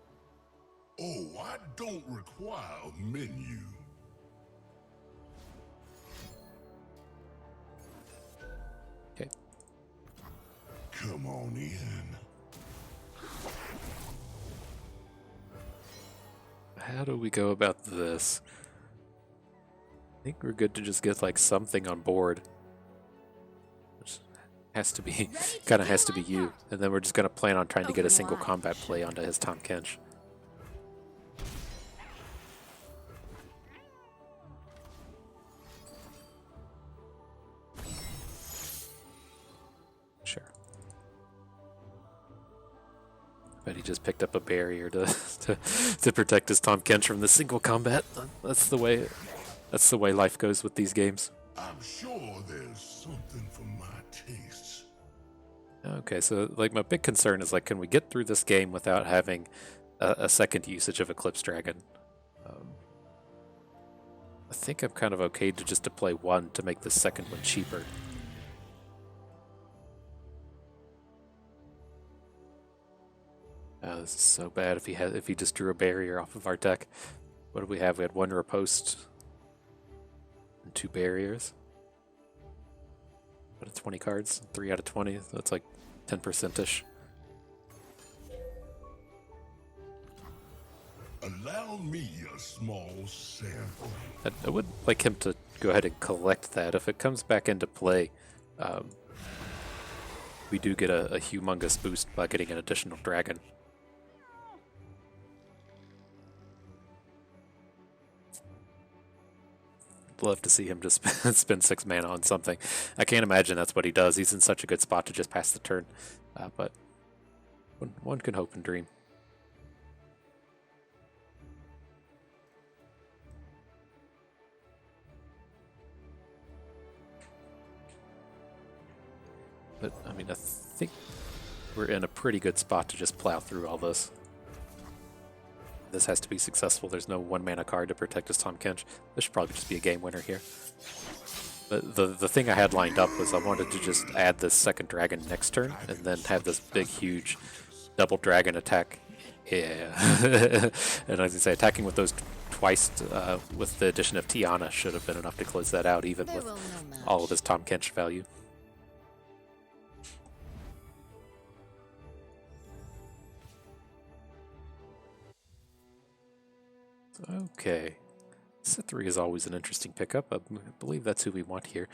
Oh, I don't require a menu. Okay. Come on in. How do we go about this? I think we're good to just get like something on board. Which has to be, kind of has to be you. And then we're just gonna plan on trying to get a single combat play onto his Tahm Kench. Sure. But he just picked up a barrier to protect his Tahm Kench from the single combat. That's the way life goes with these games. I'm sure there's something for my tastes. Okay, so like my big concern is like, can we get through this game without having a second usage of Eclipse Dragon? I think I'm kind of okay to just play one to make the second one cheaper. Oh, this is so bad if he just drew a barrier off of our deck. What do we have? We had 1 riposte and 2 barriers. Out of 20 cards, 3 out of 20. That's like 10%ish. Allow me a small sample. I would like him to go ahead and collect that. If it comes back into play, we do get a humongous boost by getting an additional dragon. Love to see him just spend 6 mana on something. I can't imagine that's what he does. He's in such a good spot to just pass the turn. But one can hope and dream. But, I mean, I think we're in a pretty good spot to just plow through all this. This has to be successful. There's no 1 mana card to protect his Tahm Kench. This should probably just be a game winner here. But the thing I had lined up was I wanted to just add this second dragon next turn and then have this big, huge double dragon attack. Yeah. And as I say, attacking with those twice with the addition of Tiana should have been enough to close that out, even with all of his Tahm Kench value. Okay, Set 3 is always an interesting pickup. I believe that's who we want here.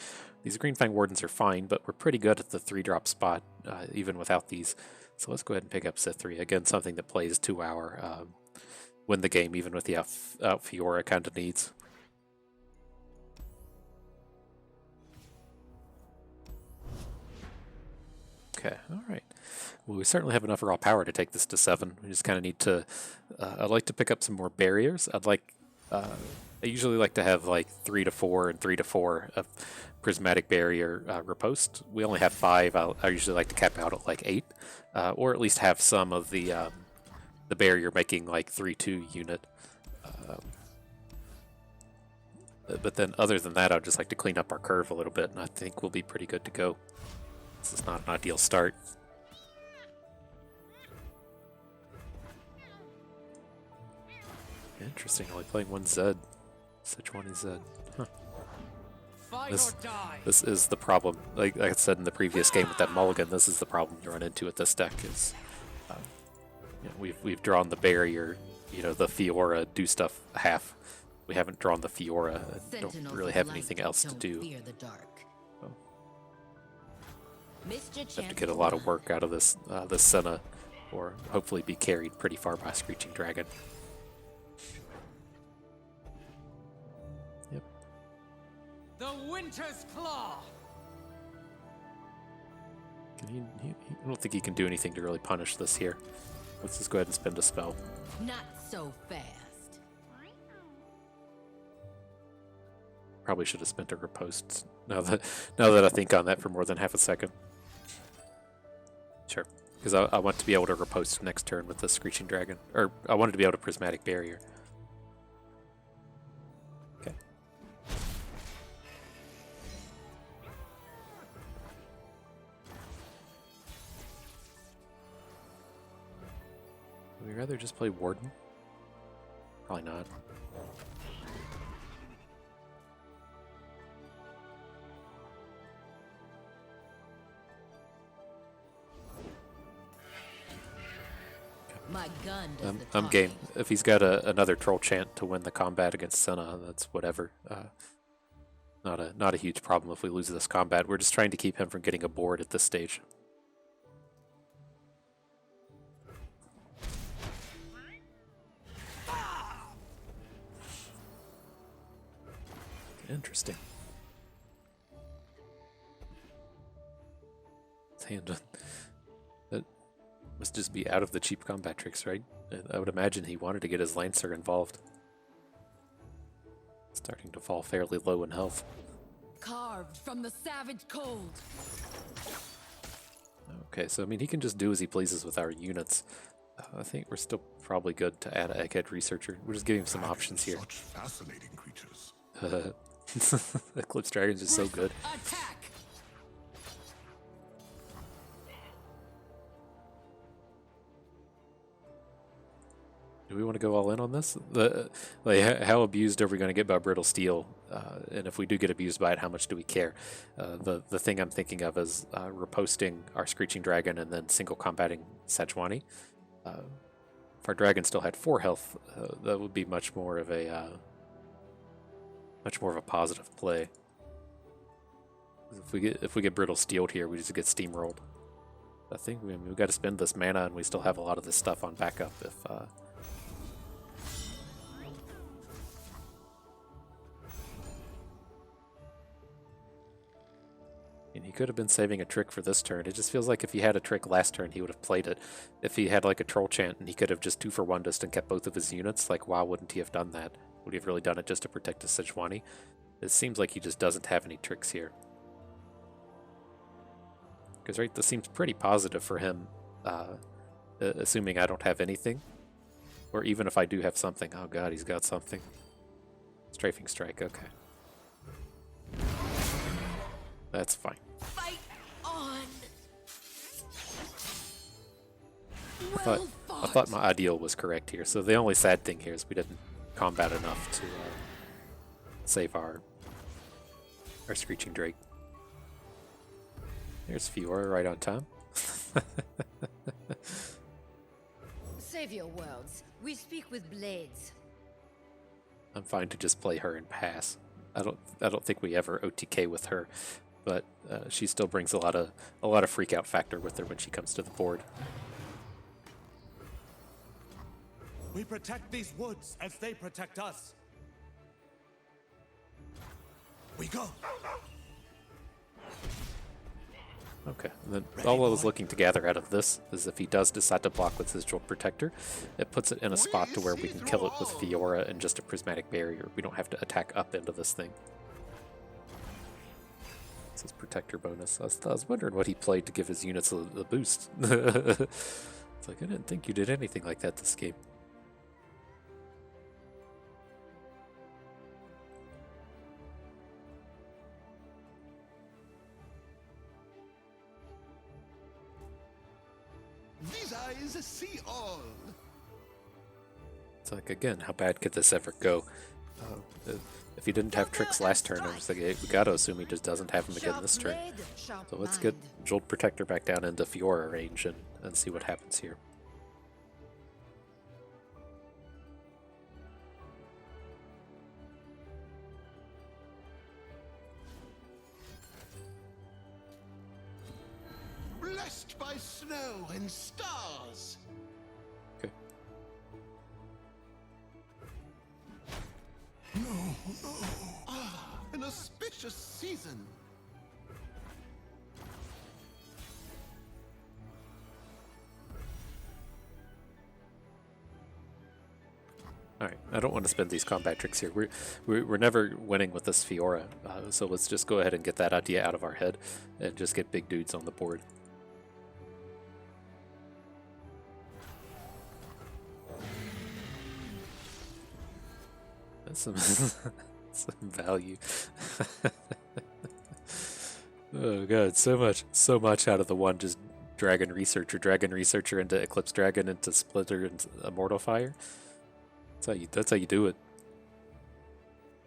These Green Fang Wardens are fine, but we're pretty good at the 3-drop spot, even without these. So let's go ahead and pick up Set 3. Again, something that plays 2-hour, win the game, even with the out Fiora kind of needs. Okay, alright. Well, we certainly have enough raw power to take this to 7. We just kind of need to... I'd like to pick up some more barriers. I usually like to have like 3 to 4 and 3 to 4 of prismatic barrier riposte. We only have 5. I usually like to cap out at like 8, or at least have some of the barrier making like 3-2 unit. But then other than that, I'd just like to clean up our curve a little bit, and I think we'll be pretty good to go. This is not an ideal start. Interesting, only playing one Zed. Sejuani Zed. Huh. This is the problem. Like I said in the previous game with that mulligan, this is the problem you run into with this deck. Is you know, we've drawn the barrier, you know, the Fiora do stuff half. We haven't drawn the Fiora. Don't really have anything else to do. So, have to get a lot of work out of this this Senna, or hopefully be carried pretty far by Screeching Dragon. The Winter's Claw. I don't think he can do anything to really punish this here. Let's just go ahead and spend a spell. Not so fast. Probably should have spent a riposte. Now that I think on that for more than half a second. Sure, because I want to be able to riposte next turn with the Screeching Dragon, or I wanted to be able to Prismatic Barrier. Okay. Would we rather just play Warden? Probably not. My gun does the I'm game. If he's got another Troll Chant to win the combat against Senna, that's whatever. Not a huge problem if we lose this combat. We're just trying to keep him from getting a board at this stage. Interesting. Hand that must just be out of the cheap combat tricks, right? I would imagine he wanted to get his Lancer involved. Starting to fall fairly low in health. Carved from the savage cold. Okay, so I mean he can just do as he pleases with our units. I think we're still probably good to add an Egghead Researcher. We'll just give him some options here. Such fascinating creatures. Eclipse Dragon's just so good. Attack. Do we want to go all in on this? How abused are we going to get by Brittle Steel? And if we do get abused by it, how much do we care? The thing I'm thinking of is reposting our Screeching Dragon and then single combating Sejuani. If our dragon still had 4 health, that would be much more of a positive play. If we get Brittle Steeled here, we just get steamrolled. I think we've got to spend this mana, and we still have a lot of this stuff on backup. And he could have been saving a trick for this turn. It just feels like if he had a trick last turn, he would have played it. If he had like a Troll Chant and he could have just 2-for-1'd and kept both of his units, like why wouldn't he have done that? Would he have really done it just to protect his Sejuani? It seems like he just doesn't have any tricks here. Because right, this seems pretty positive for him, assuming I don't have anything. Or even if I do have something. Oh god, he's got something. Strafing Strike, okay. That's fine. Fight on. I thought my ideal was correct here. So the only sad thing here is we didn't combat enough to save our Screeching Drake. There's Fiora right on time. Save your worlds. We speak with blades. I'm fine to just play her and pass. I don't think we ever OTK with her, but she still brings a lot of freak out factor with her when she comes to the board. We protect these woods as they protect us. We go. Okay, and then all I was looking to gather out of this is if he does decide to block with his Jolt Protector, it puts it in a spot to where we can kill it with Fiora and just a Prismatic Barrier. We don't have to attack up into this thing. It's his Protector bonus. I was wondering what he played to give his units a boost. It's like, I didn't think you did anything like that this game. These eyes see all. It's like, again, how bad could this ever go? If he didn't have tricks last turn, I was like, hey, we gotta assume he just doesn't have them again this turn. So let's get Jolt Protector back down into Fiora range and see what happens here. Blessed by snow and stars. Okay. No. Ah, an auspicious season. Alright, I don't want to spend these combat tricks here. We're never winning with this Fiora, so let's just go ahead and get that idea out of our head and just get big dudes on the board. That's some, some value. Oh god, so much out of the one just Dragon Researcher into Eclipse Dragon into Splitter and Immortal Fire. That's how you do it.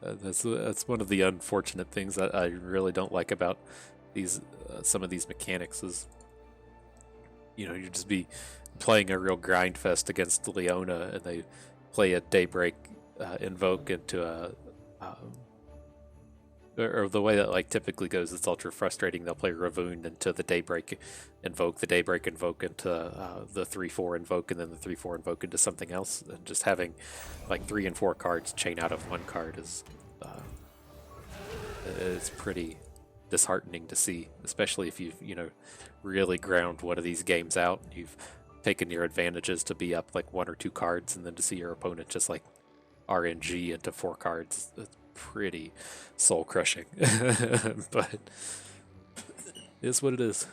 That's one of the unfortunate things that I really don't like about these some of these mechanics is, you know, you just be playing a real grind fest against Leona and they play a Daybreak invoke into a or the way that like typically goes, it's ultra frustrating. They'll play Ravoon into the Daybreak invoke into the 3/4 invoke, and then the 3/4 invoke into something else. And just having like 3 and 4 cards chain out of one card is pretty disheartening to see, especially if you've really ground one of these games out. You've taken your advantages to be up like 1 or 2 cards, and then to see your opponent just like RNG into 4 cards. It's pretty soul crushing, but it's what it is.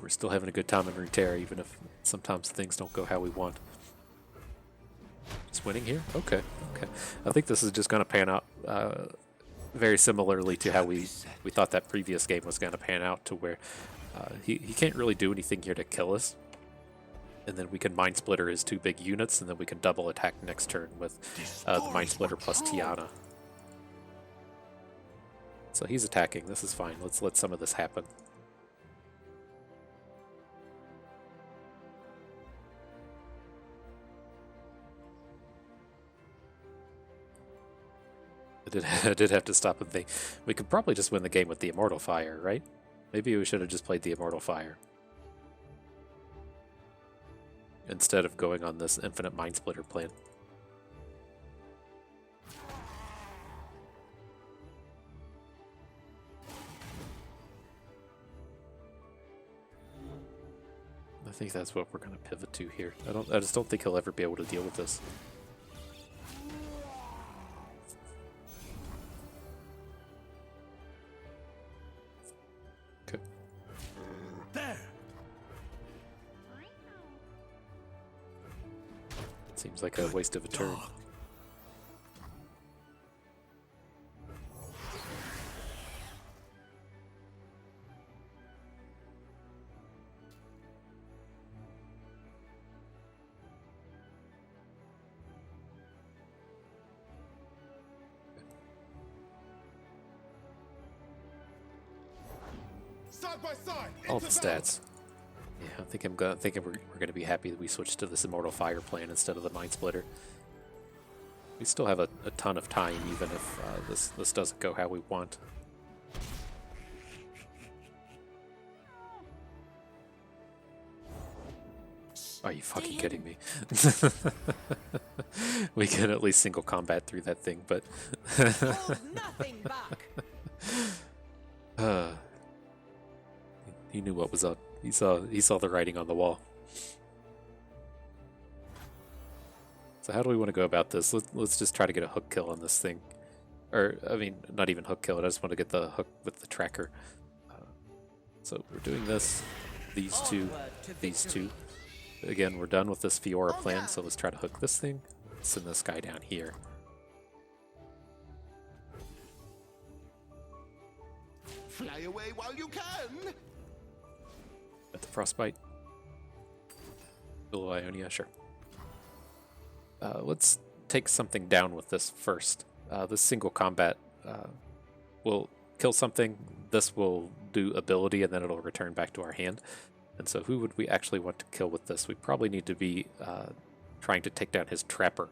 We're still having a good time in Runeterra, even if sometimes things don't go how we want. Just winning here? Okay. I think this is just going to pan out very similarly to how we thought that previous game was going to pan out, to where he can't really do anything here to kill us. And then we can Mind Splitter his 2 big units, and then we can double attack next turn with the Mind Splitter plus Tiana. So he's attacking. This is fine. Let's let some of this happen. I did have to stop and think. We could probably just win the game with the Immortal Fire, right? Maybe we should have just played the Immortal Fire instead of going on this infinite Mind Splitter plan. I think that's what we're going to pivot to here. I just don't think he'll ever be able to deal with this. Okay. There. Seems like a waste of a turn. Side by side. All the stats. Yeah, I think we're going to be happy that we switched to this Immortal Fire plan instead of the Mind Splitter. We still have a ton of time, even if this doesn't go how we want. Are you fucking kidding me? We can at least single combat through that thing, but Hold nothing back. he knew what was up. He saw the writing on the wall. So how do we want to go about this? Let's just try to get a hook kill on this thing. Or, I mean, not even hook kill. I just want to get the hook with the tracker. So we're doing this. These two. These two. Again, we're done with this Fiora plan, so let's try to hook this thing. Send this guy down here. Fly away while you can. At the Frostbite. Below Ionia, sure. Let's take something down with this first. This single combat will kill something. This will do ability, and then it'll return back to our hand. And so who would we actually want to kill with this? We probably need to be trying to take down his Trapper.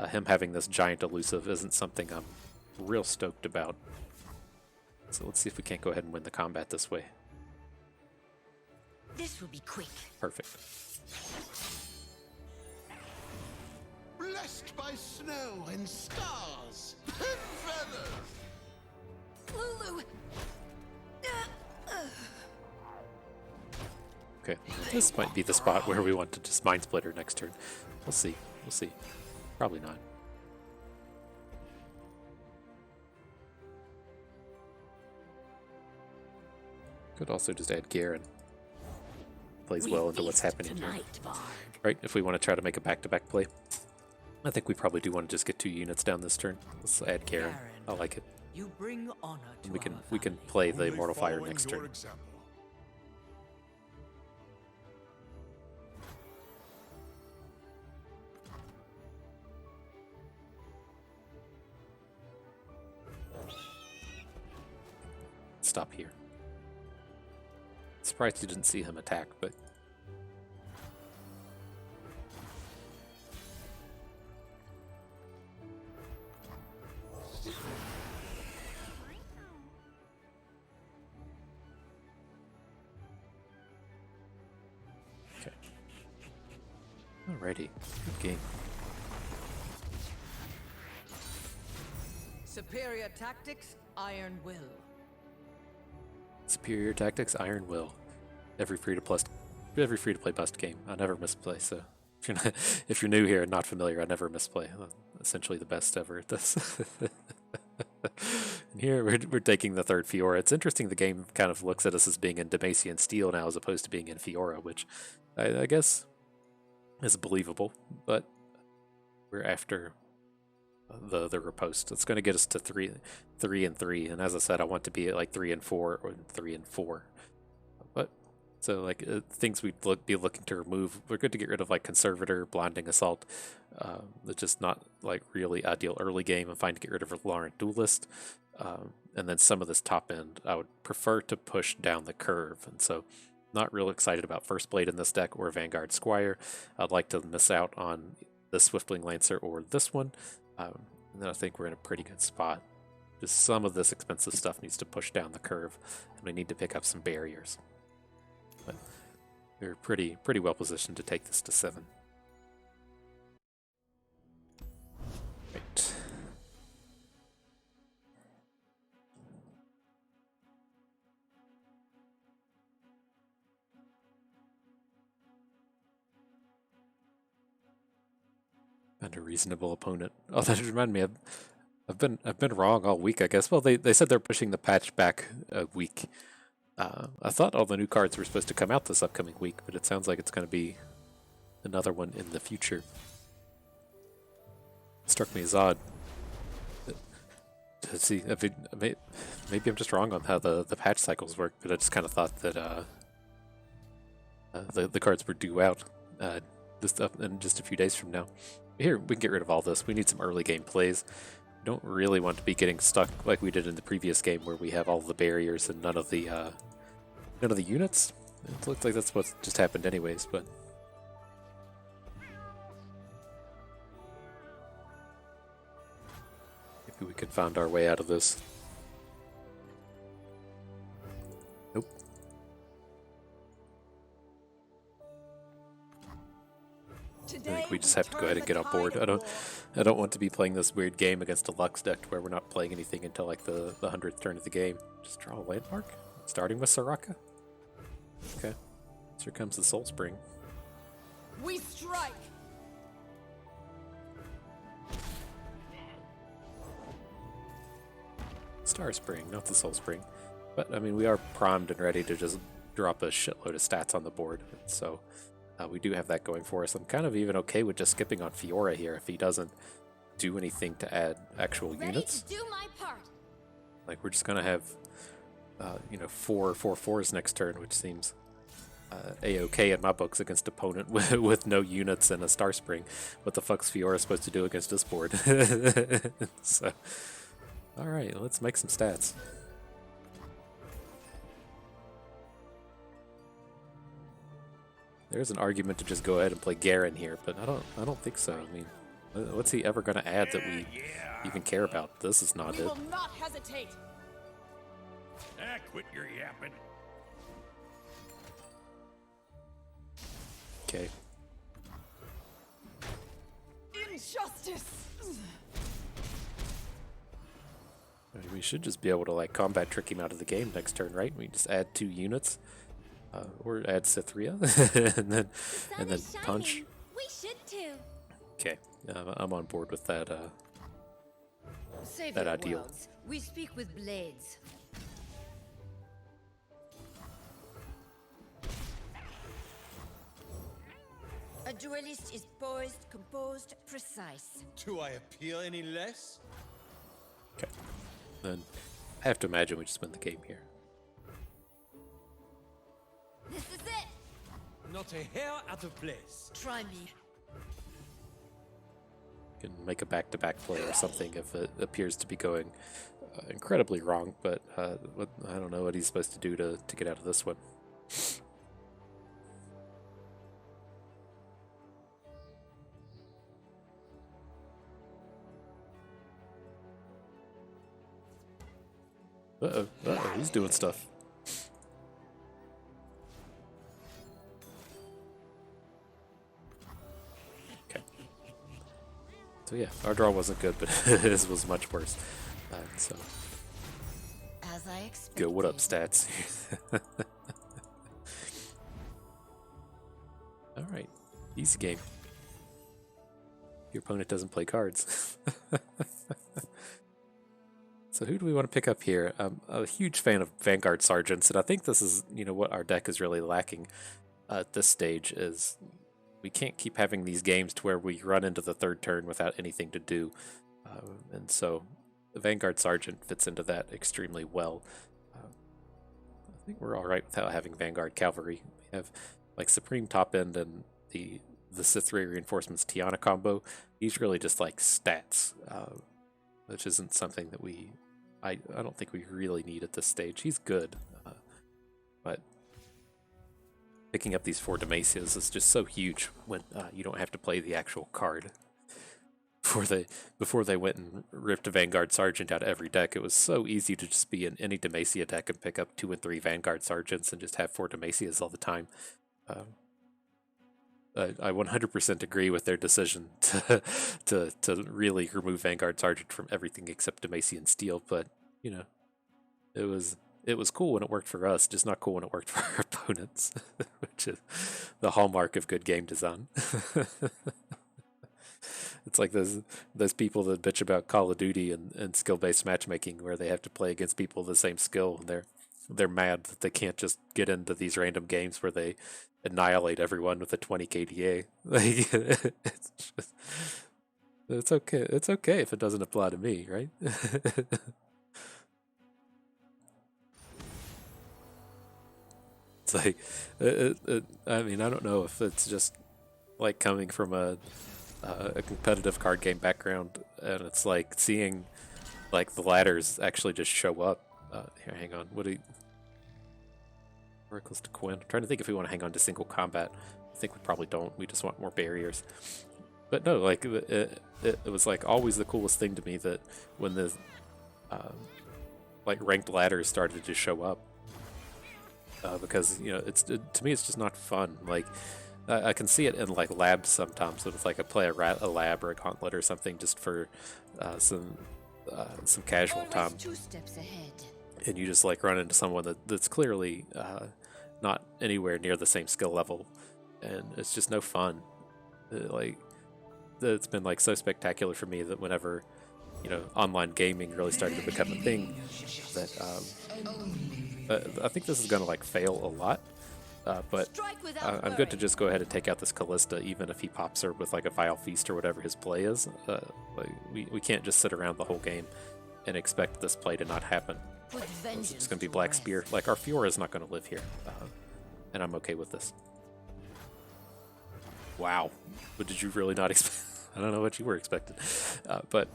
Him having this giant elusive isn't something I'm real stoked about. So let's see if we can't go ahead and win the combat this way. This will be quick. Perfect. Blessed by snow and stars and feathers. Lulu! Okay, this might be the spot where we want to just Mind Splitter next turn. We'll see. We'll see. Probably not. Could also just add Garen. Plays well into what's happening here. Right, if we want to try to make a back-to-back play. I think we probably do want to just get 2 units down this turn. Let's add Garen. I like it. You bring honor to We can play the Only Immortal Fire following next your turn. example. Stop here. Surprised you didn't see him attack, but okay. Alrighty, good game. superior tactics, iron will. Superior tactics, Iron Will. Every free to play bust game. I never misplay. So if you're new here and not familiar, I never misplay. I'm essentially the best ever at this. And here we're taking the third Fiora. It's interesting. The game kind of looks at us as being in Demacian Steel now, as opposed to being in Fiora, which I guess is believable. But we're after the riposte. It's going to get us to 3 and 3, and as I said, I want to be at like 3 and 4 or 3 and 4. But so like things we'd be looking to remove. We're good to get rid of like Conservator, Blinding Assault. It's just not like really ideal early game. I'm fine to get rid of Lauren Duelist, and then some of this top end. I would prefer to push down the curve, and so not real excited about First Blade in this deck or Vanguard Squire. I'd like to miss out on the Swiftwing Lancer or this one. And then I think we're in a pretty good spot. Just some of this expensive stuff needs to push down the curve, and we need to pick up some barriers. But we're pretty well positioned to take this to 7. Right. And a reasonable opponent. Oh, that reminded me. I've been wrong all week, I guess. Well, they said they're pushing the patch back a week. I thought all the new cards were supposed to come out this upcoming week, but it sounds like it's going to be another one in the future. It struck me as odd. To see, maybe I'm just wrong on how the patch cycles work, but I just kind of thought that the cards were due out just in just a few days from now. Here, we can get rid of all this. We need some early game plays. We don't really want to be getting stuck like we did in the previous game, where we have all the barriers and none of the units. It looks like that's what just happened anyways, but Maybe we could find our way out of this. Nope. I think we just have to go ahead and get on board. I don't want to be playing this weird game against a Lux deck where we're not playing anything until like the 100th turn of the game. Just draw a landmark? Starting with Soraka? Okay. So here comes the Soul Spring. We strike. Star Spring, not the Soul Spring. But, I mean, we are primed and ready to just drop a shitload of stats on the board. So, we do have that going for us. I'm kind of even okay with just skipping on Fiora here if he doesn't do anything to add actual units. To do my part. Like, we're just going to have, you know, 4/4/4s next turn, which seems A-okay in my books against opponent with no units and a Star Spring. What the fuck's Fiora supposed to do against this board? So, alright, let's make some stats. There's an argument to just go ahead and play Garen here, but I don't think so. I mean, what's he ever going to add that we even care about? This is not We it. will not hesitate. Quit your yapping. Okay. Injustice. I mean, we should just be able to like combat trick him out of the game next turn, right? We just add 2 units, or add Cythria, and then punch. We should too. Okay, I'm on board with that. Save That your ideal. worlds. We speak with blades. A duelist is poised, composed, precise. Do I appeal any less? Okay, then I have to imagine we just win the game here. This is it. Not a hair out of place. Try me. Can make a back-to-back play or something if it appears to be going incredibly wrong, but I don't know what he's supposed to do to get out of this one. Uh-oh, he's doing stuff. Okay. So yeah, our draw wasn't good, but his was much worse. So, As I expected. go, what up, stats? Alright, easy game. Your opponent doesn't play cards. So who do we want to pick up here? I'm a huge fan of Vanguard Sergeants, and I think this is, you know, what our deck is really lacking at this stage is we can't keep having these games to where we run into the 3rd turn without anything to do. And so the Vanguard Sergeant fits into that extremely well. I think we're alright without having Vanguard Cavalry. We have like Supreme top end and the Cythria Reinforcements Tiana combo. He's really just like stats, which isn't something that I don't think we really need at this stage. He's good, but picking up these 4 Demacias is just so huge when you don't have to play the actual card. Before they went and ripped a Vanguard Sergeant out of every deck, it was so easy to just be in any Demacia deck and pick up 2 and 3 Vanguard Sergeants and just have 4 Demacias all the time. I 100% agree with their decision to really remove Vanguard Sergeant from everything except Demacian Steel, but you know, it was cool when it worked for us, just not cool when it worked for our opponents, which is the hallmark of good game design. It's like those people that bitch about Call of Duty and skill-based matchmaking where they have to play against people of the same skill, and they're mad that they can't just get into these random games where they annihilate everyone with a 20 KDA. Like, it's okay. It's okay if it doesn't apply to me, right? It's like, I mean, I don't know if it's just like coming from a competitive card game background, and it's like seeing like the ladders actually just show up. Here, hang on. What do you... Oracles to Quinn. I'm trying to think if we want to hang on to single combat. I think we probably don't. We just want more barriers. But no, like it was like always the coolest thing to me that when the like ranked ladders started to show up, because you know to me it's just not fun. Like I can see it in like labs sometimes, but it's like I play a lab or a gauntlet or something just for some casual time, Always 2 steps ahead. and you just like run into someone that's clearly not anywhere near the same skill level, and it's just no fun. Like it's been like so spectacular for me that whenever online gaming really started to become a thing, that I think this is gonna like fail a lot. But I'm good to just go ahead and take out this Callista, even if he pops her with like a Vile Feast or whatever his play is. Like we can't just sit around the whole game and expect this play to not happen. It's just going to be Black Spear. Like our Fiora is not going to live here, and I'm okay with this. Wow, but did you really not expect? I don't know what you were expecting, but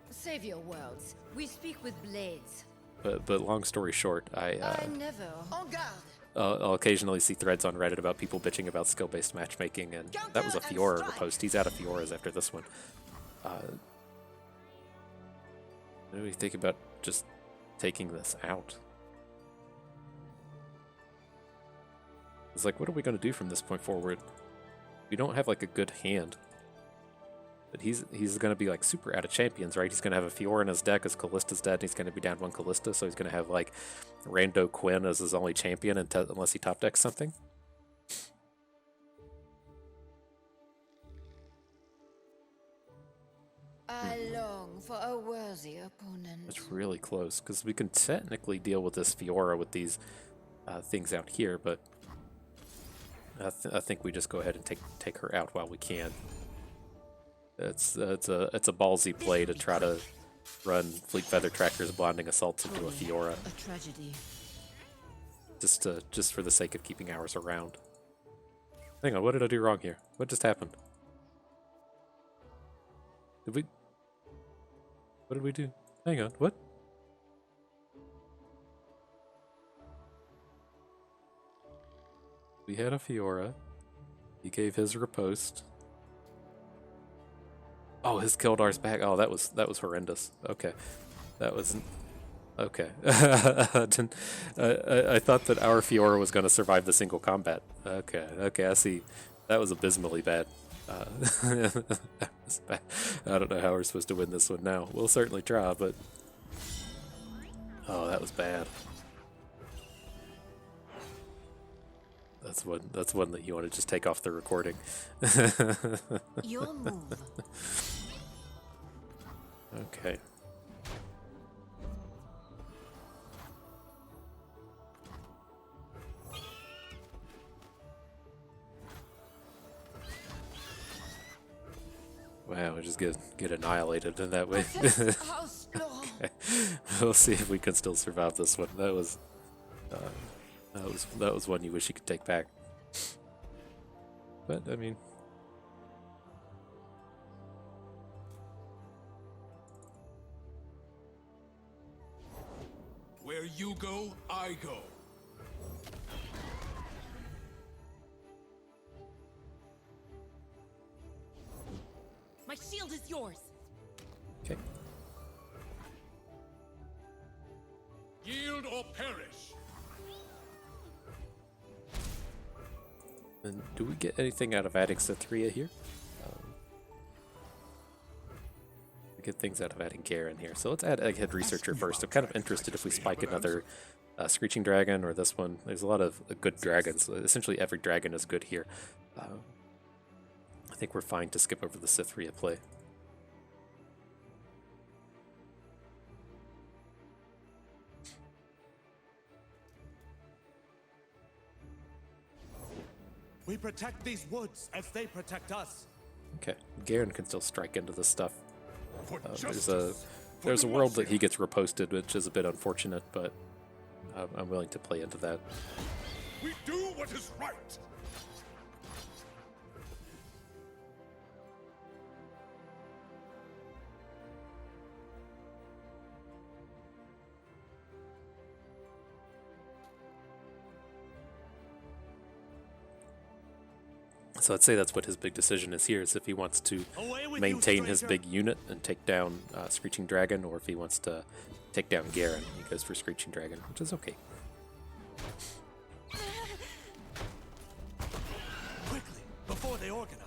Save your words. We speak with blades. but long story short, I never. En garde. I'll occasionally see threads on Reddit about people bitching about skill-based matchmaking, and that was a Fiora post. He's out of Fioras after this one. What do we think about just taking this out? It's like, what are we going to do from this point forward? We don't have like a good hand. But he's going to be like super out of champions, right? He's going to have a Fiora in his deck as Callista's dead, and he's going to be down 1 Callista, so he's going to have like Rando Quinn as his only champion unless he top decks something. I long for a worthy opponent. It's really close, because we can technically deal with this Fiora with these things out here, but I think we just go ahead and take her out while we can. It's a ballsy play to try to run Fleet Feather Tracker's Blinding Assaults into a Fiora. A tragedy. Just for the sake of keeping ours around. Hang on, what did I do wrong here? What just happened? What did we do? Hang on, what? We had a Fiora. He gave his riposte. Oh, his Kildar's back. Oh, that was horrendous. Okay, that was okay. I thought that our Fiora was going to survive the single combat. Okay, I see. That was abysmally bad. That was bad. I don't know how we're supposed to win this one now. We'll certainly try, but oh, that was bad. That's one that you want to just take off the recording. Your move. Okay. Wow, we just get annihilated in that way. Okay. We'll see if we can still survive this one. That was one you wish you could take back. But I mean, Where you go, I go. My shield is yours. okay. Yield or perish. And do we get anything out of adding Cithria here? We get things out of adding Garen here. So let's add Egghead Researcher first. I'm kind of interested if we spike another Screeching Dragon or this one. There's a lot of good dragons. Essentially every dragon is good here. I think we're fine to skip over the Cithria play. We protect these woods as they protect us. Okay, Garen can still strike into this stuff. For There's a world that he gets reposted, which is a bit unfortunate, but I'm willing to play into that. We do what is right. So So I'd say that's what his big decision is here, is if he wants to Away with you, maintain his stranger. big unit and take down Screeching Dragon, or if he wants to take down Garen. He goes for Screeching Dragon, which is okay. Quickly, before they organize.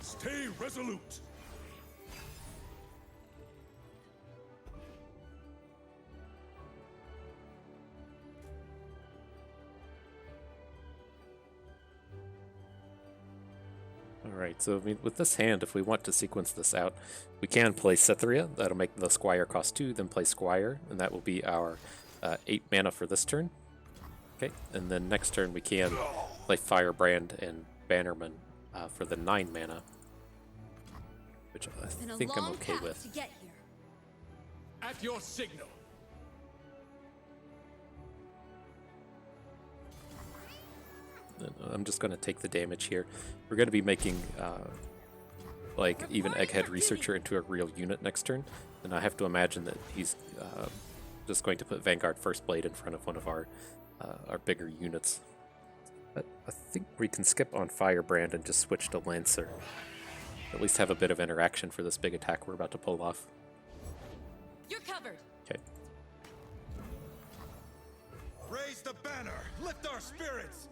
Stay resolute. Alright, so I mean, with this hand, if we want to sequence this out, we can play Cytherea. That'll make the Squire cost 2, then play Squire, and that will be our 8 mana for this turn. Okay, and then next turn we can play Firebrand and Bannerman for the 9 mana, which Been I a think I'm long okay path with. to get here. At your signal. I'm just going to take the damage here. We're going to be making like even Egghead Researcher into a real unit next turn, and I have to imagine that he's just going to put Vanguard First Blade in front of one of our bigger units. But I think we can skip on Firebrand and just switch to Lancer. At least have a bit of interaction for this big attack we're about to pull off. You're covered. Okay. Raise the banner. Lift our spirits.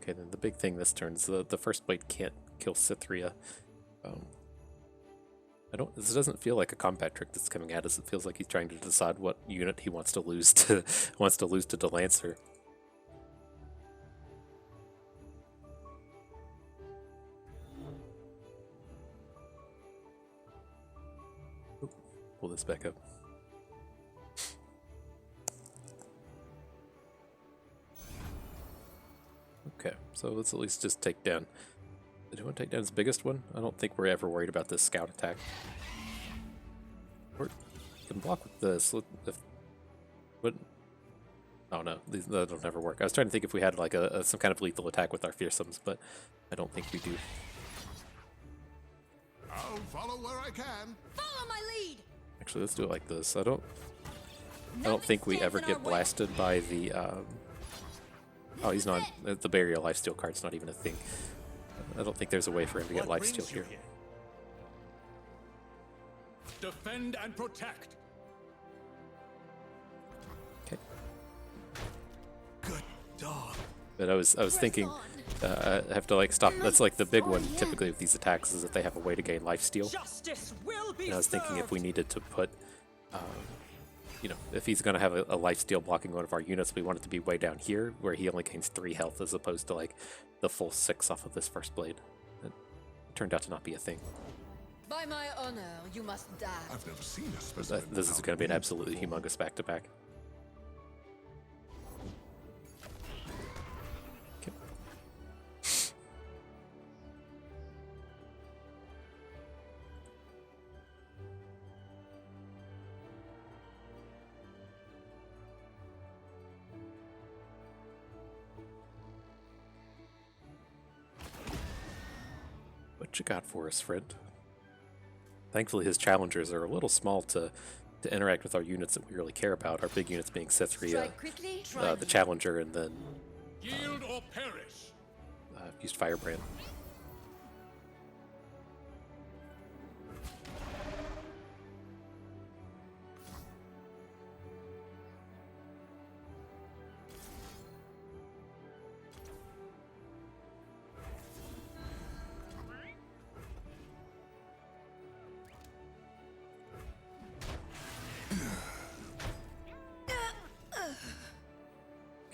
Okay, then the big thing this turn is the First Blade can't kill Cytherea. This doesn't feel like a combat trick that's coming at us. It feels like he's trying to decide what unit he wants to lose to the Lancer. Oop, pull this back up. Okay, so let's at least just take down. Did you want to take down his biggest one? I don't think we're ever worried about this scout attack. Or you can block with this. What? Oh no, that'll never work. I was trying to think if we had like some kind of lethal attack with our fearsomes, but I don't think we do. I'll follow where I can. Follow my lead. Actually, let's do it like this. I don't think we ever get blasted by the. Oh, he's not. The Burial Lifesteal card's not even a thing. I don't think there's a way for him to get What lifesteal brings you here. Defend and protect. Okay. Good dog. But I was thinking, I have to like stop. That's like the big one typically with these attacks, is that they have a way to gain lifesteal. Justice will be And I was thinking if we served. needed to put, you know, if he's going to have a lifesteal blocking one of our units, we want it to be way down here where he only gains 3 health as opposed to like the full 6 off of this First Blade. It turned out to not be a thing. By my honor, you must die. I've never seen a But specimen. this is without going to be an wings. absolutely humongous back-to-back. Okay. What you got for us, friend? Thankfully, his challengers are a little small to interact with our units that we really care about. Our big units being Cytherea, Strike quickly, try the me. challenger, and then Yield or perish. used Firebrand.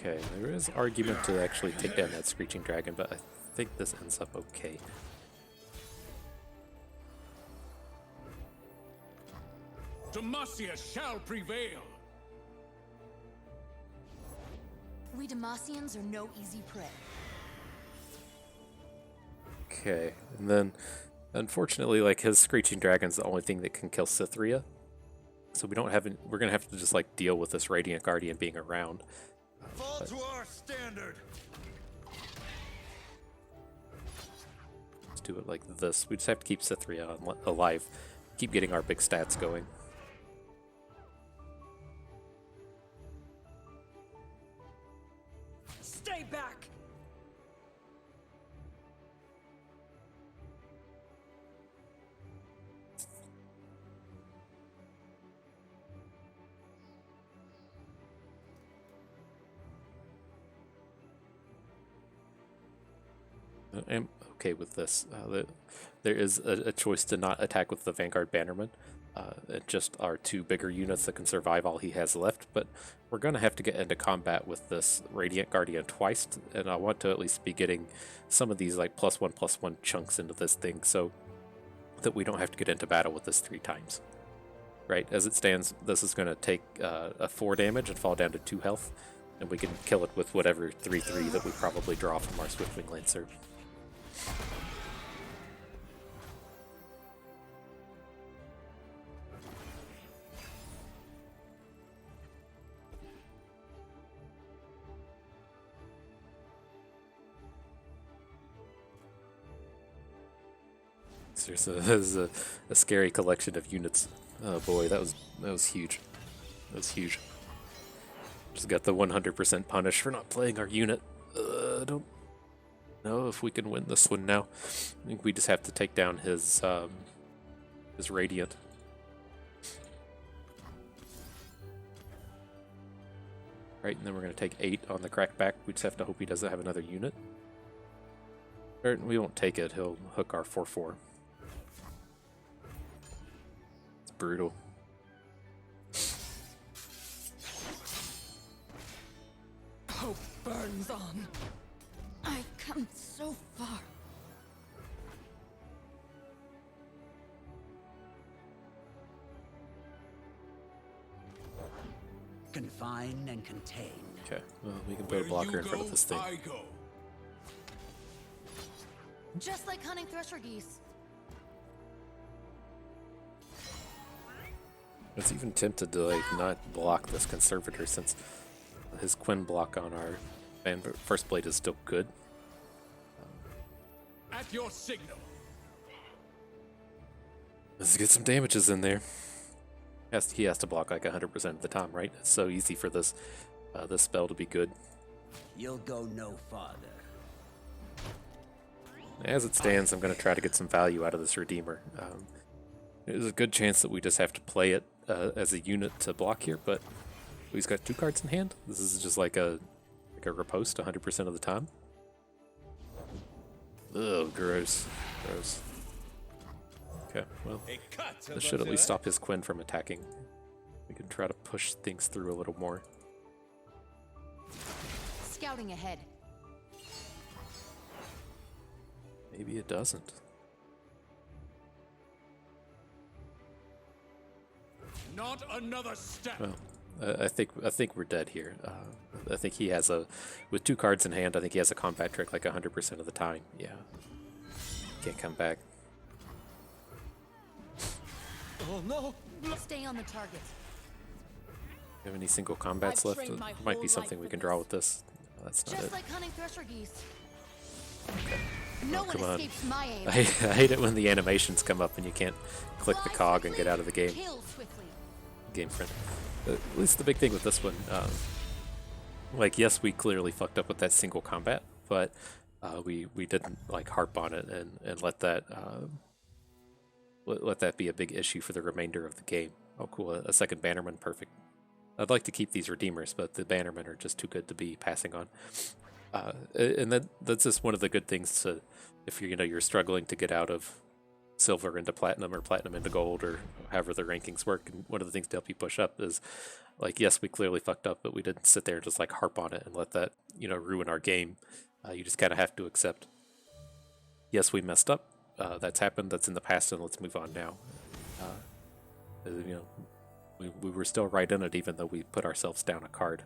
Okay, there is argument to actually take down that Screeching Dragon, but I think this ends up okay. Demacia shall prevail. We Demacians are no easy prey. Okay, and then unfortunately, like his Screeching Dragon's the only thing that can kill Cytherea, so we don't have. We're gonna have to just like deal with this Radiant Guardian being around. Fall to our standard. Let's do it like this. We just have to keep Cythria alive, keep getting our big stats going. Stay back! I'm okay with this. There is a choice to not attack with the Vanguard Bannerman. And just our 2 bigger units that can survive all he has left, but we're going to have to get into combat with this Radiant Guardian twice, and I want to at least be getting some of these like +1/+1 chunks into this thing so that we don't have to get into battle with this 3 times. Right, as it stands, this is going to take a 4 damage and fall down to 2 health, and we can kill it with whatever 3/3 that we probably draw from our Swiftwing Lancer. There's a scary collection of units. Oh boy, that was huge. That was huge. Just got the 100% punish for not playing our unit. I don't know if we can win this one now. I think we just have to take down his Radiant. Right, and then we're going to take 8 on the crackback. We just have to hope he doesn't have another unit. Or we won't take it, he'll hook our 4/4. It's brutal. Hope burns on. I've come so far. Confine and contain. Okay, well, we can put a blocker in front of this thing. I go. Just like hunting thresher geese. I was even tempted to like not block this Conservator since his Quinn block on our first blade is still good. At your signal. Let's get some damages in there. He has to block like 100% of the time, right? It's so easy for this this spell to be good. You'll go no farther. As it stands, I'm going to try to get some value out of this Redeemer. There's a good chance that we just have to play it as a unit to block here, but he's got 2 cards in hand. This is just like a riposte 100% of the time. Ugh, gross. Gross. Okay, well, this should at least stop his Quinn from attacking. We can try to push things through a little more. Scouting ahead. Maybe it doesn't. Not another step. Well, I think we're dead here. I think he has with 2 cards in hand, I think he has a combat trick like 100% of the time. Yeah. Can't come back. Oh no! Stay on the target. Have any single combats left? trained It my might whole be something life we for can draw this. with this. That's not Just it. like hunting thresher geese. Okay. No Oh, one come on. escapes my aim. I hate it when the animations come up and you can't click the Fly cog and swiftly, get out of the game. Kill swiftly. Game friend. At least the big thing with this one, like, yes, we clearly fucked up with that single combat, but we didn't like harp on it and let that let that be a big issue for the remainder of the game. Oh, cool! A second Bannerman, perfect. I'd like to keep these Redeemers, but the Bannermen are just too good to be passing on. And that's just one of the good things to, if you're struggling to get out of silver into platinum or platinum into gold or however the rankings work. And one of the things to help you push up is like, yes, we clearly fucked up, but we didn't sit there and just like harp on it and let that, ruin our game. You just kind of have to accept, yes, we messed up. That's happened. That's in the past, and let's move on now. We were still right in it, even though we put ourselves down a card.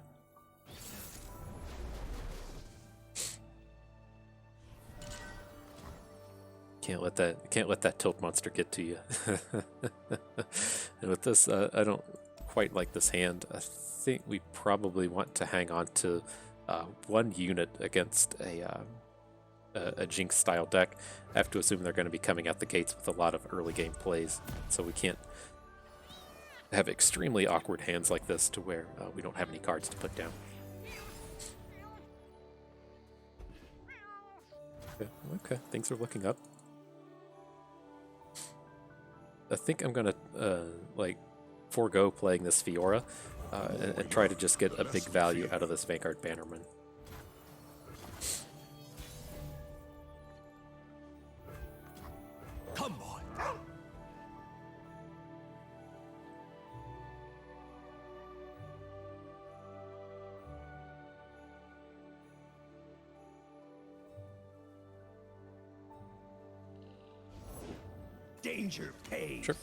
Can't let that tilt monster get to you. And with this, I don't quite like this hand. I think we probably want to hang on to 1 unit against a a Jinx style deck, I have to assume they're going to be coming out the gates with a lot of early game plays. So we can't have extremely awkward hands like this to where we don't have any cards to put down. Okay, things are looking up. I think I'm gonna like forego playing this Fiora and try to just get a big value out of this Vanguard Bannerman. Come on. Danger pays. Sure.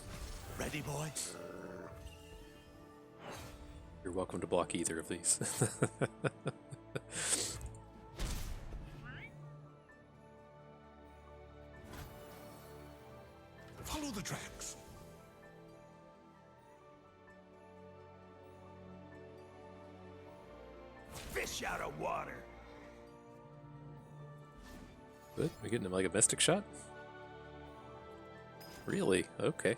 Ready, boys? You're welcome to block either of these. Follow the tracks. Fish out of water. Good. We're getting him like a Mystic Shot? Really? Okay.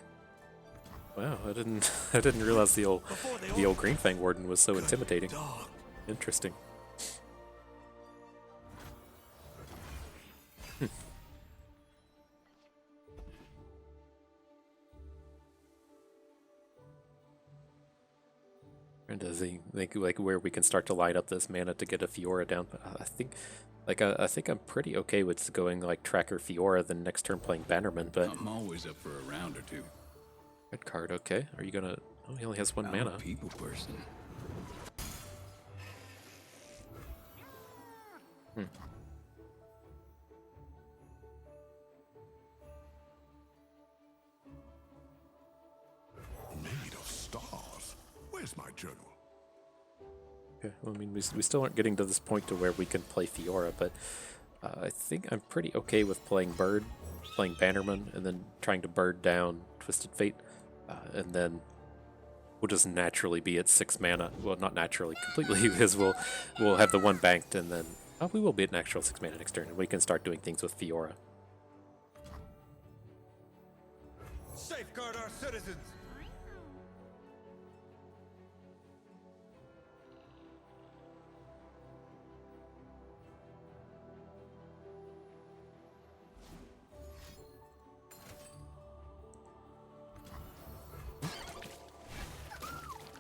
Wow, I didn't realize the old Green Fang Warden was so intimidating. Dog. Interesting. Trying to think like where we can start to line up this mana to get a Fiora down. I think I think I'm pretty okay with going like Tracker Fiora then next turn playing Bannerman, but I'm always up for a round or two. red card, okay. Are you gonna oh he only has one I'm mana. a people person. Made of stars. Where's my journal? Okay, well, I mean, we still aren't getting to this point to where we can play Fiora, but I think I'm pretty okay with playing Bird, playing Bannerman, and then trying to Bird down Twisted Fate, and then we'll just naturally be at 6 mana. Well, not naturally, completely, because we'll have the one banked, and then we will be at an actual 6 mana next turn, and we can start doing things with Fiora. Safeguard our citizens.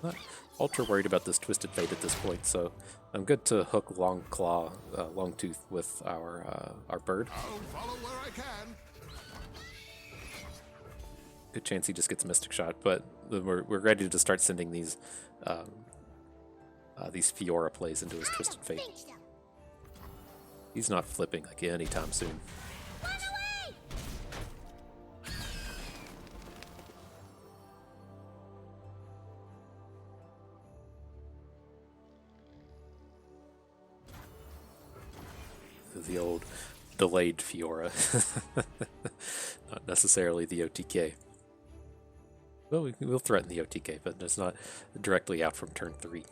Not ultra worried about this Twisted Fate at this point, so I'm good to hook Long Claw, Long Tooth with our Bird. I'll follow where I can. Good chance he just gets Mystic Shot, but we're ready to start sending these Fiora plays into his Twisted Fate. He's not flipping like anytime soon. The old delayed Fiora, not necessarily the OTK. Well, we'll threaten the OTK, but it's not directly out from turn 3.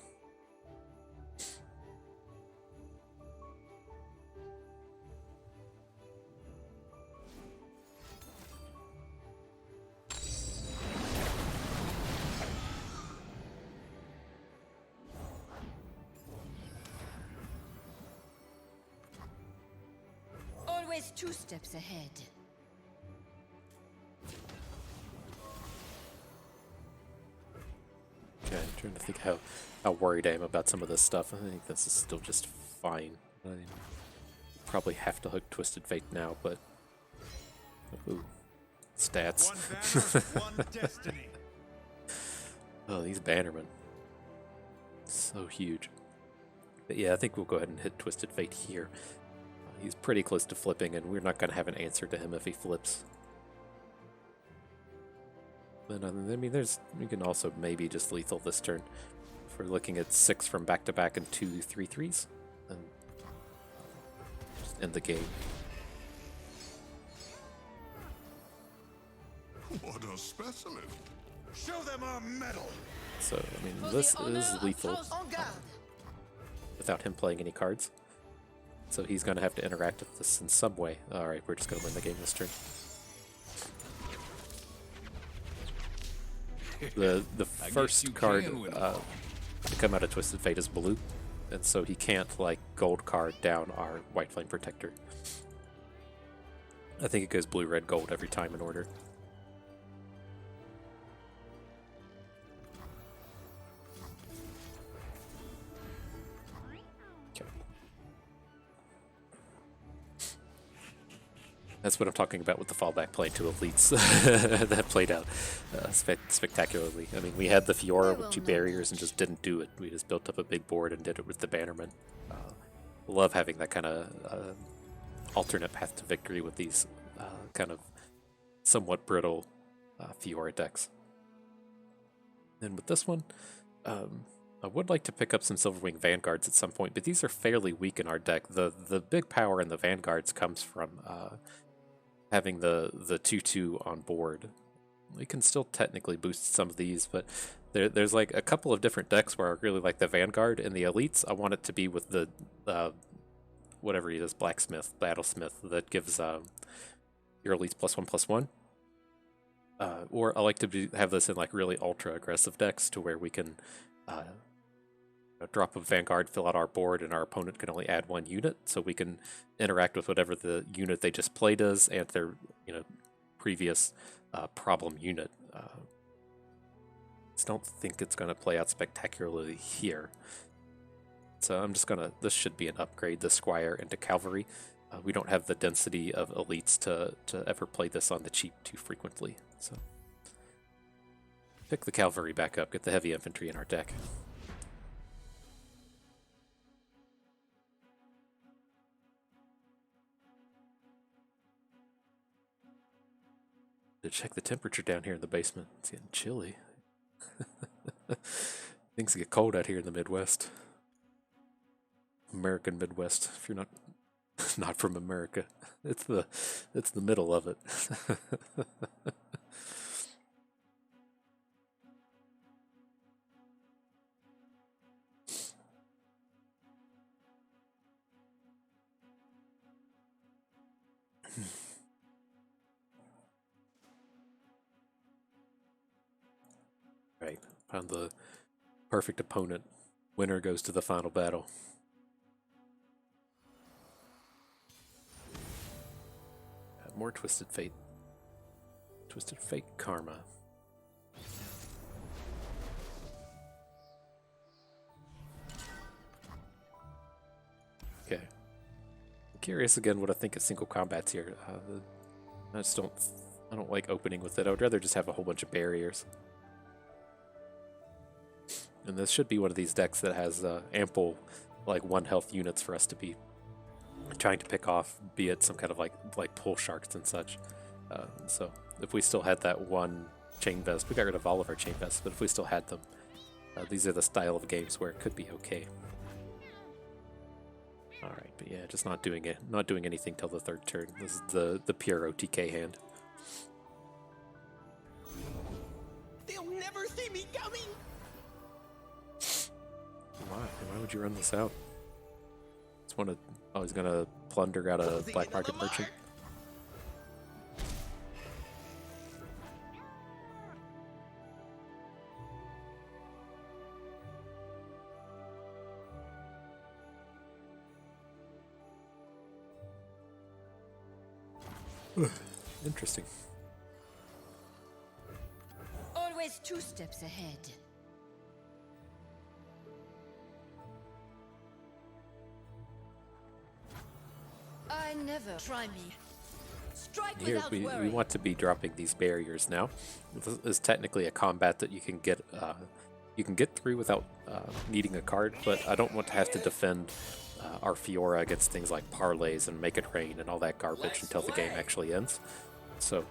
Always 2 steps ahead. Okay, I'm trying to think how worried I am about some of this stuff. I think this is still just fine. I probably have to hook Twisted Fate now, but ooh, stats. One banner, one destiny. Oh, these Bannermen, so huge. But yeah, I think we'll go ahead and hit Twisted Fate here. He's pretty close to flipping, and we're not going to have an answer to him if he flips. But I mean, we can also maybe just lethal this turn. If we're looking at 6 from back-to-back and 2 3/3s, then just end the game. What a specimen. Show them our medal. So, I mean, this is lethal without him playing any cards. So he's going to have to interact with this in some way. Alright, we're just going to win the game this turn. The first card to come out of Twisted Fate is blue, and so he can't like gold card down our White Flame Protector. I think it goes blue, red, gold every time in order. That's what I'm talking about with the fallback play to elites. That played out spectacularly. I mean, we had the Fiora with 2 barriers and just didn't do it. We just built up a big board and did it with the Bannerman. Love having that kind of alternate path to victory with these kind of somewhat brittle Fiora decks. And with this one, I would like to pick up some Silverwing Vanguards at some point, but these are fairly weak in our deck. The big power in the Vanguards comes from having the 2/2 on board. We can still technically boost some of these, but there's like a couple of different decks where I really like the Vanguard. And the elites, I want it to be with the whatever he is, Blacksmith, Battlesmith, that gives your elites +1/+1. Or I like to have this in like really ultra aggressive decks to where we can drop a Vanguard, fill out our board, and our opponent can only add 1 unit, so we can interact with whatever the unit they just played as and their previous problem unit. Just don't think it's going to play out spectacularly here. So I'm just gonna. This should be an upgrade, the Squire into Cavalry. We don't have the density of elites to ever play this on the cheap too frequently. So pick the Cavalry back up, get the heavy infantry in our deck. To check the temperature down here in the basement. It's getting chilly. Things get cold out here in the Midwest. American Midwest. If you're not from America, it's the middle of it. Right, found the perfect opponent. Winner goes to the final battle. More Twisted Fate. Twisted Fate Karma. Okay. I'm curious again what I think of single combats here. I don't like opening with it. I would rather just have a whole bunch of barriers. And this should be one of these decks that has ample, like 1 health units for us to be trying to pick off, be it some kind of like pull sharks and such. So if we still had that 1 chain vest, we got rid of all of our chain vests, but if we still had them, these are the style of games where it could be okay. All right, but yeah, just not doing anything till the 3rd turn. This is the pure OTK hand. They'll never see me coming. Why would you run this out? It's one of. Oh, he's gonna plunder out a black market merchant. Interesting. Always 2 steps ahead. I never try me. Strike Here without we worry. want to be dropping these barriers now. This is technically a combat that you can get through without needing a card, but I don't want to have to defend our Fiora against things like parlays and make it rain and all that garbage until the game actually ends. So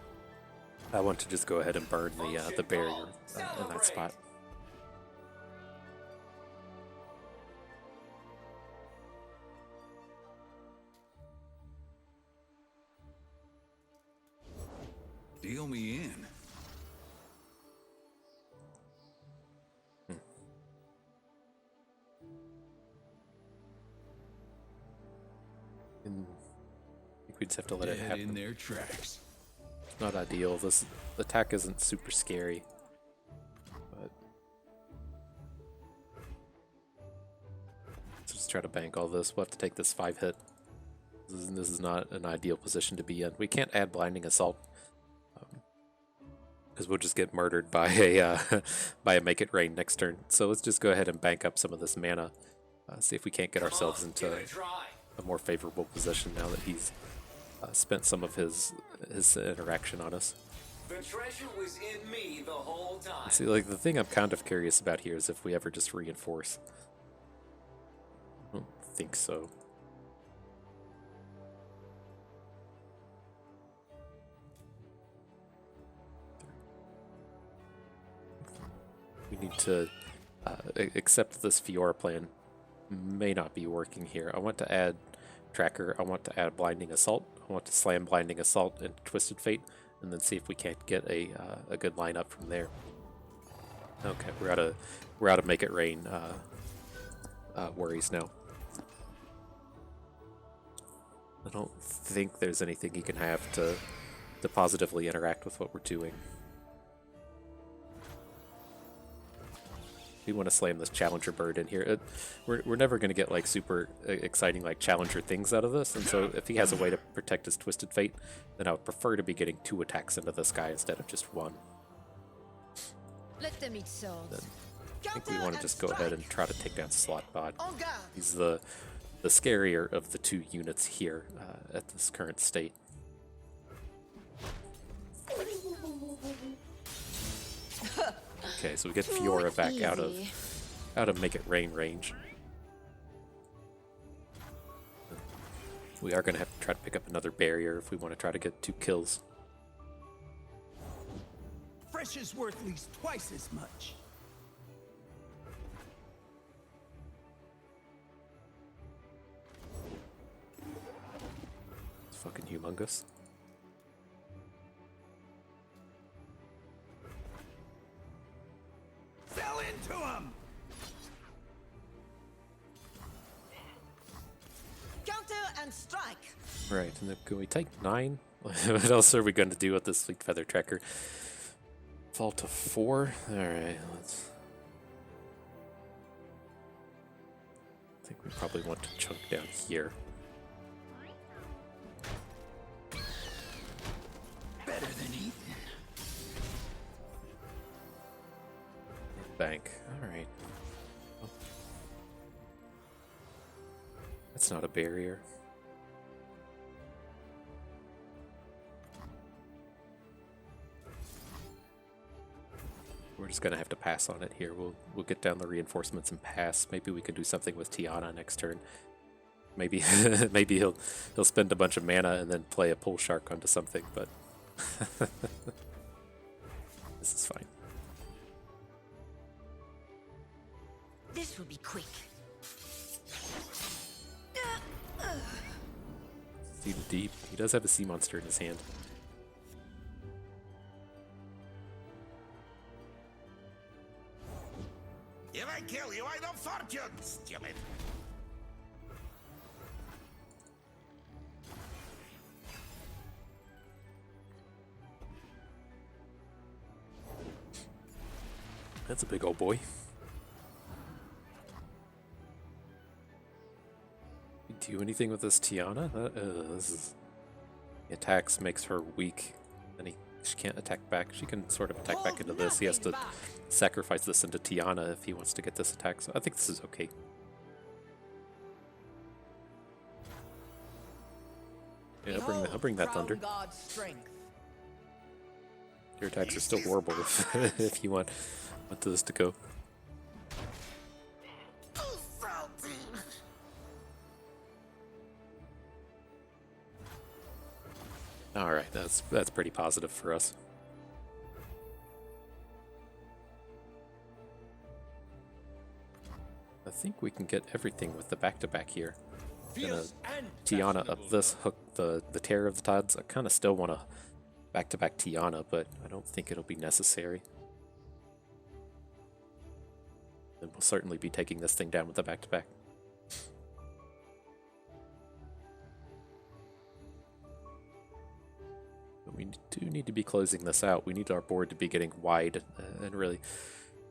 I want to just go ahead and burn the barrier in that spot. Deal me in. I think we just have to let it Dead happen. in their tracks. It's not ideal. This attack isn't super scary. But let's just try to bank all this. We'll have to take this 5-hit. This is not an ideal position to be in. We can't add Blinding Assault. Because we'll just get murdered by a by a Make It Rain next turn. So let's just go ahead and bank up some of this mana. See if we can't get ourselves into a more favorable position now that he's spent some of his interaction on us. The treasure was in me the whole time. See, like, the thing I'm kind of curious about here is if we ever just reinforce. I don't think so. We need to accept this Fiora plan may not be working here. I want to add Tracker. I want to add Blinding Assault. I want to slam Blinding Assault and Twisted Fate, and then see if we can't get a good lineup from there. Okay, we're out of Make It Rain worries now. I don't think there's anything he can have to positively interact with what we're doing. We want to slam this Challenger bird in here. We're never going to get like super exciting like Challenger things out of this, and so if he has a way to protect his Twisted Fate, then I would prefer to be getting 2 attacks into this guy instead of just 1. Let them eat swords. Then I think we want to just go ahead and try to take down Slotbot. He's the scarier of the 2 units here at this current state. Okay, so we get Fiora back out of Make It Rain range. We are going to have to try to pick up another barrier if we want to try to get 2 kills. Fresh is worth at least twice as much. It's fucking humongous. Fell into him! Counter and strike. Right, and then can we take 9? What else are we going to do with this Fleet Feather Tracker? Fall to 4? Alright, let's... I think we probably want to chunk down here. Better than eating. Bank. Alright. Oh. That's not a barrier. We're just gonna have to pass on it here. We'll get down the reinforcements and pass. Maybe we can do something with Tiana next turn. Maybe maybe he'll spend a bunch of mana and then play a Pull Shark onto something, but this is fine. This will be quick. It's even deep. He does have a sea monster in his hand. If I kill you, I don't fortune, stupid. That's a big old boy. Do anything with this Tiana? This is... The attacks makes her weak, and she can't attack back. She can sort of attack back into this. He has to sacrifice this into Tiana if he wants to get this attack, so I think this is okay. Yeah, I'll bring that thunder. Your attacks are still horrible if you want this to go. Alright, that's pretty positive for us. I think we can get everything with the back-to-back here. Gonna Tiana up this, hook the Terror of the Tides. I kind of still want to back-to-back Tiana, but I don't think it'll be necessary. And we'll certainly be taking this thing down with the back-to-back. need to be closing this out. We need our board to be getting wide and really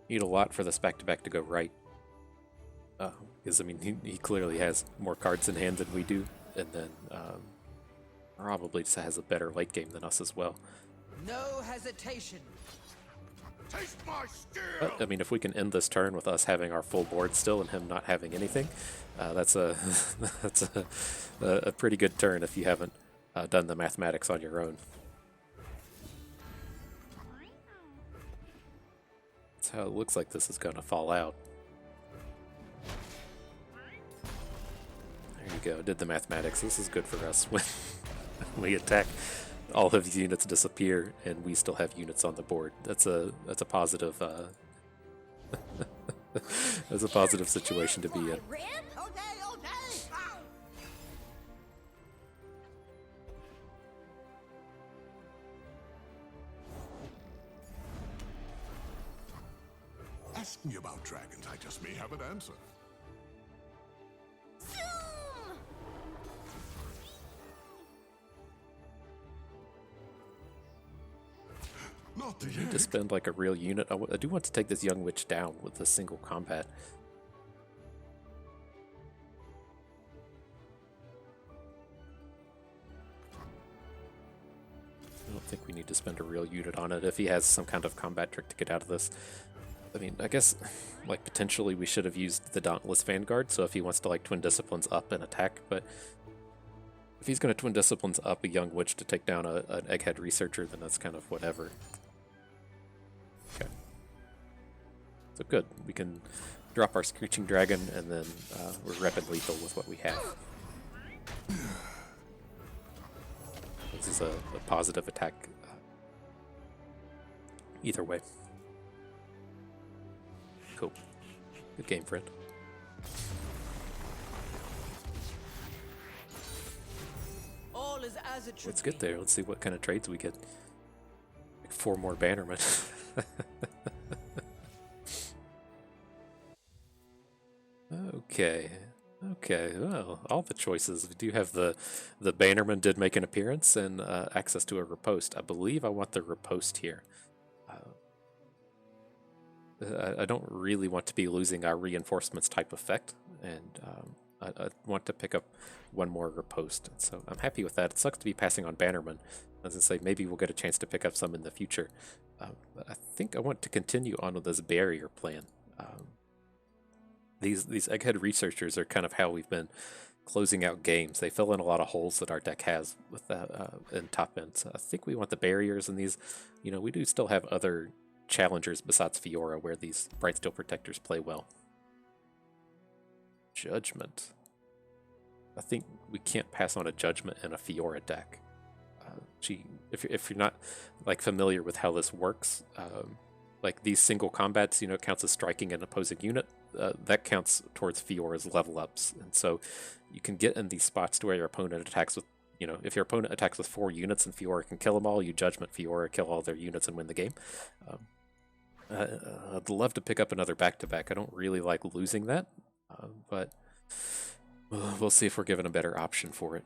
need a lot for this back-to-back to go right. Because, I mean, he clearly has more cards in hand than we do, and then probably just has a better late game than us as well. No hesitation. Taste my skill! But, I mean, if we can end this turn with us having our full board still and him not having anything, that's a that's a pretty good turn if you haven't done the mathematics on your own. That's how it looks like this is going to fall out. There you go, did the mathematics. This is good for us when we attack. All of his units disappear, and we still have units on the board. That's a positive. That's a positive situation to be in. Ask me about dragons, I just may have an answer. Not the To spend like a real unit. I do want to take this young witch down with a single combat. I don't think we need to spend a real unit on it if he has some kind of combat trick to get out of this. I mean, I guess like potentially we should have used the Dauntless Vanguard, so if he wants to like Twin Disciplines up and attack, but if he's going to Twin Disciplines up a young witch to take down an Egghead Researcher, then that's kind of whatever. Okay. So good. We can drop our Screeching Dragon, and then we're repping lethal with what we have. This is a positive attack either way. Cool. Good game, friend. All is as it should Let's get there. Let's see what kind of trades we get. Like 4 more bannermen. Okay. Okay, well, all the choices. We do have the bannerman did make an appearance and access to a riposte. I believe I want the riposte here. I don't really want to be losing our reinforcements type effect, and I want to pick up 1 more riposte. So I'm happy with that. It sucks to be passing on bannerman. As I say, maybe we'll get a chance to pick up some in the future. But I think I want to continue on with this barrier plan. These Egghead Researchers are kind of how we've been closing out games. They fill in a lot of holes that our deck has with that in top end. So I think we want the barriers in these. You know, we do still have other challengers besides Fiora where these Bright Steel Protectors play well. Judgment. I think we can't pass on a Judgment in a Fiora deck. If you're not like familiar with how this works, like these single combats, you know, counts as striking an opposing unit. That counts towards Fiora's level ups, and so you can get in these spots to where your opponent attacks with, you know, if your opponent attacks with 4 units and Fiora can kill them all, you Judgment Fiora, kill all their units, and win the game. I'd love to pick up another back-to-back. I don't really like losing that, but we'll see if we're given a better option for it.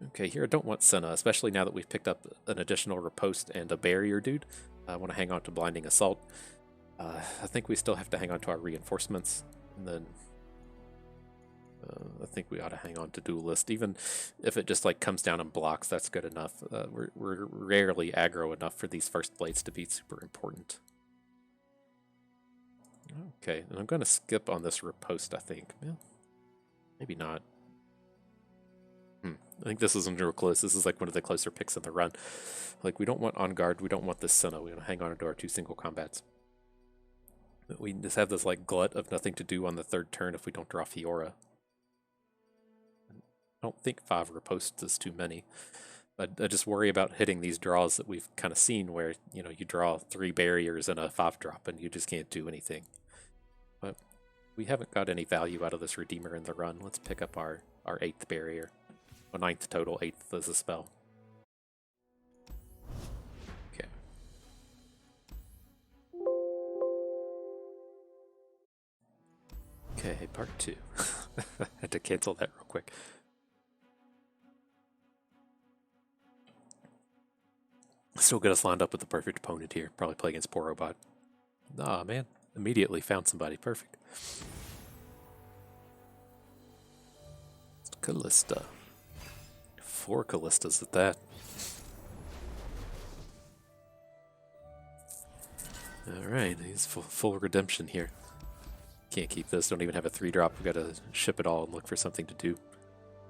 Okay, here I don't want Senna, especially now that we've picked up an additional riposte and a barrier dude. I want to hang on to Blinding Assault. I think we still have to hang on to our reinforcements, and then I think we ought to hang on to Duelist. Even if it just like comes down and blocks, that's good enough. We're rarely aggro enough for these first blades to be super important. Okay, and I'm going to skip on this riposte, I think. Yeah, maybe not. I think this isn't real close. This is like one of the closer picks in the run. Like, we don't want On Guard, we don't want this Senna. We want to hang on to our 2 single combats. But we just have this like glut of nothing to do on the 3rd turn if we don't draw Fiora. I don't think 5 ripostes is too many. I just worry about hitting these draws that we've kind of seen where, you know, you draw 3 barriers and a 5-drop and you just can't do anything. But we haven't got any value out of this Redeemer in the run. Let's pick up our 8th barrier. A 9th total, 8th is a spell. Okay. Okay, part 2. Had to cancel that real quick. Still get us lined up with the perfect opponent here. Probably play against poor robot. Nah, man. Immediately found somebody. Perfect. Callista. 4 Callistas at that. Alright, he's full redemption here. Can't keep this. Don't even have a 3-drop. We gotta ship it all and look for something to do.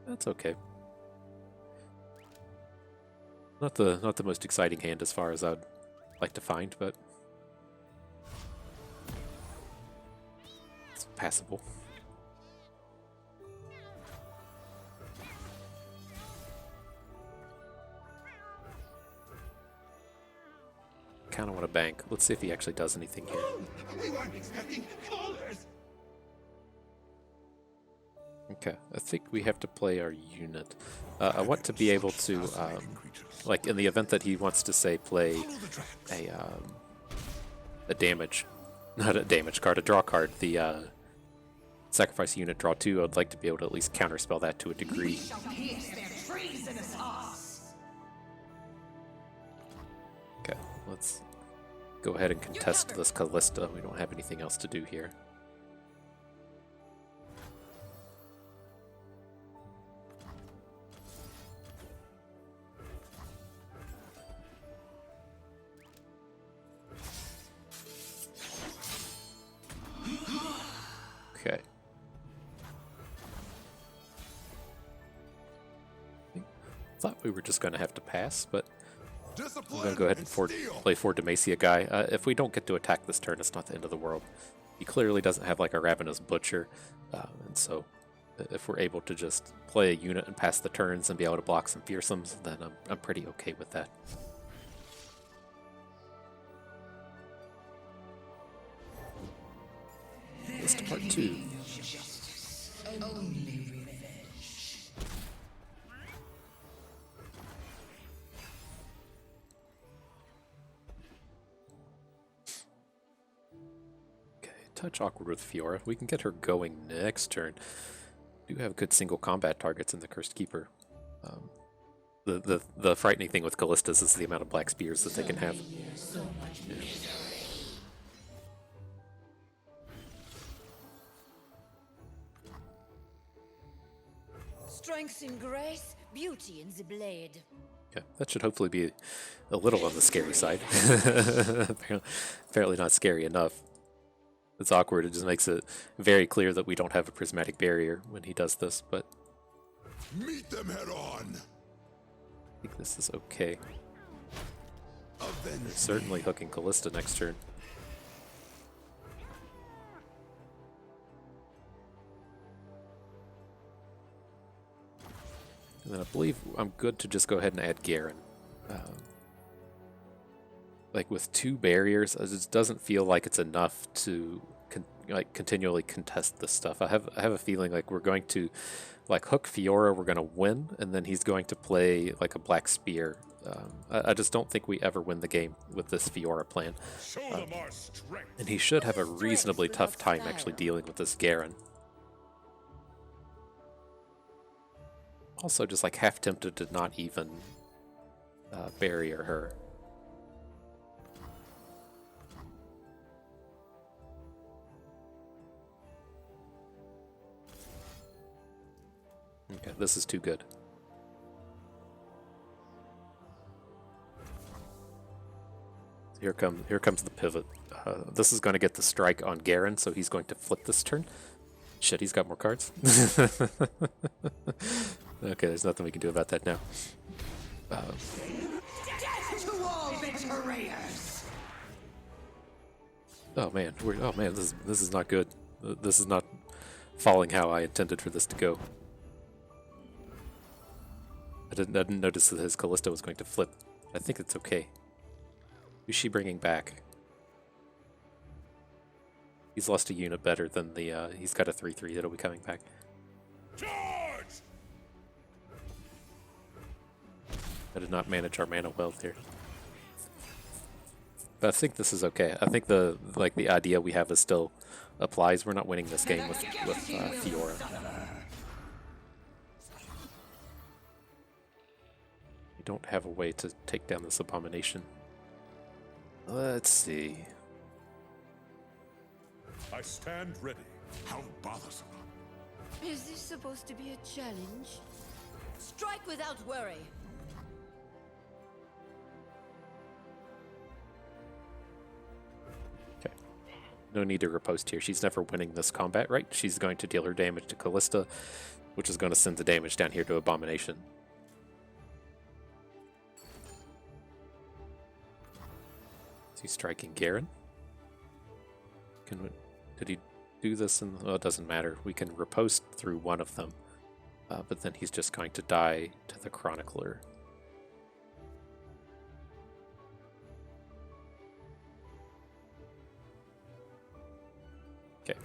That's okay. Not the most exciting hand as far as I'd like to find, but it's passable. Kind of want to bank. Let's see if he actually does anything here. We weren't expecting callers. Okay, I think we have to play our unit. I want to be able to, like in the event that he wants to say play a damage, not a damage card, a draw card, the sacrifice unit draw 2, I'd like to be able to at least counterspell that to a degree. Okay, let's go ahead and contest this Callista. We don't have anything else to do here. Okay. Thought we were just going to have to pass, but I'm going to go ahead and play for Demacia guy. If we don't get to attack this turn, it's not the end of the world. He clearly doesn't have like a Ravenous Butcher, and so if we're able to just play a unit and pass the turns and be able to block some fearsomes, then I'm pretty okay with that. List part 2. Okay, touch awkward with Fiora. We can get her going next turn. Do have good single combat targets in the Cursed Keeper. The frightening thing with Callistas is the amount of black spears that they can have. Yeah. Strength in grace, beauty in the blade. Yeah, that should hopefully be a little on the scary side. Apparently not scary enough. It's awkward. It just makes it very clear that we don't have a prismatic barrier when he does this, but Meet them head on. I think this is okay. They're certainly hooking Callista next turn. And then I believe I'm good to just go ahead and add Garen. Like with 2 barriers, it just doesn't feel like it's enough to continually contest this stuff. I have a feeling like we're going to like hook Fiora, we're going to win, and then he's going to play like a Black Spear. I just don't think we ever win the game with this Fiora plan. And he should have a reasonably tough time actually dealing with this Garen. Also just like half tempted to not even barrier her. Okay, this is too good. Here comes the pivot. This is going to get the strike on Garen, so he's going to flip this turn. Shit, he's got more cards. Okay, there's nothing we can do about that now. Oh man, this is not good. This is not falling how I intended for this to go. I didn't notice that his Callista was going to flip. I think it's okay. Who's she bringing back? He's lost a unit better than the, he's got a 3/3 that'll be coming back. Charge! I did not manage our mana well here. But I think this is okay. I think the idea we have is still applies. We're not winning this game with Fiora. We don't have a way to take down this abomination. Let's see. I stand ready. How bothersome. Is this supposed to be a challenge? Strike without worry. Okay. No need to riposte here. She's never winning this combat, right? She's going to deal her damage to Callista, which is going to send the damage down here to Abomination. Is he striking Garen? Did he do this? Well, it doesn't matter. We can riposte through one of them, but then he's just going to die to the Chronicler. Okay.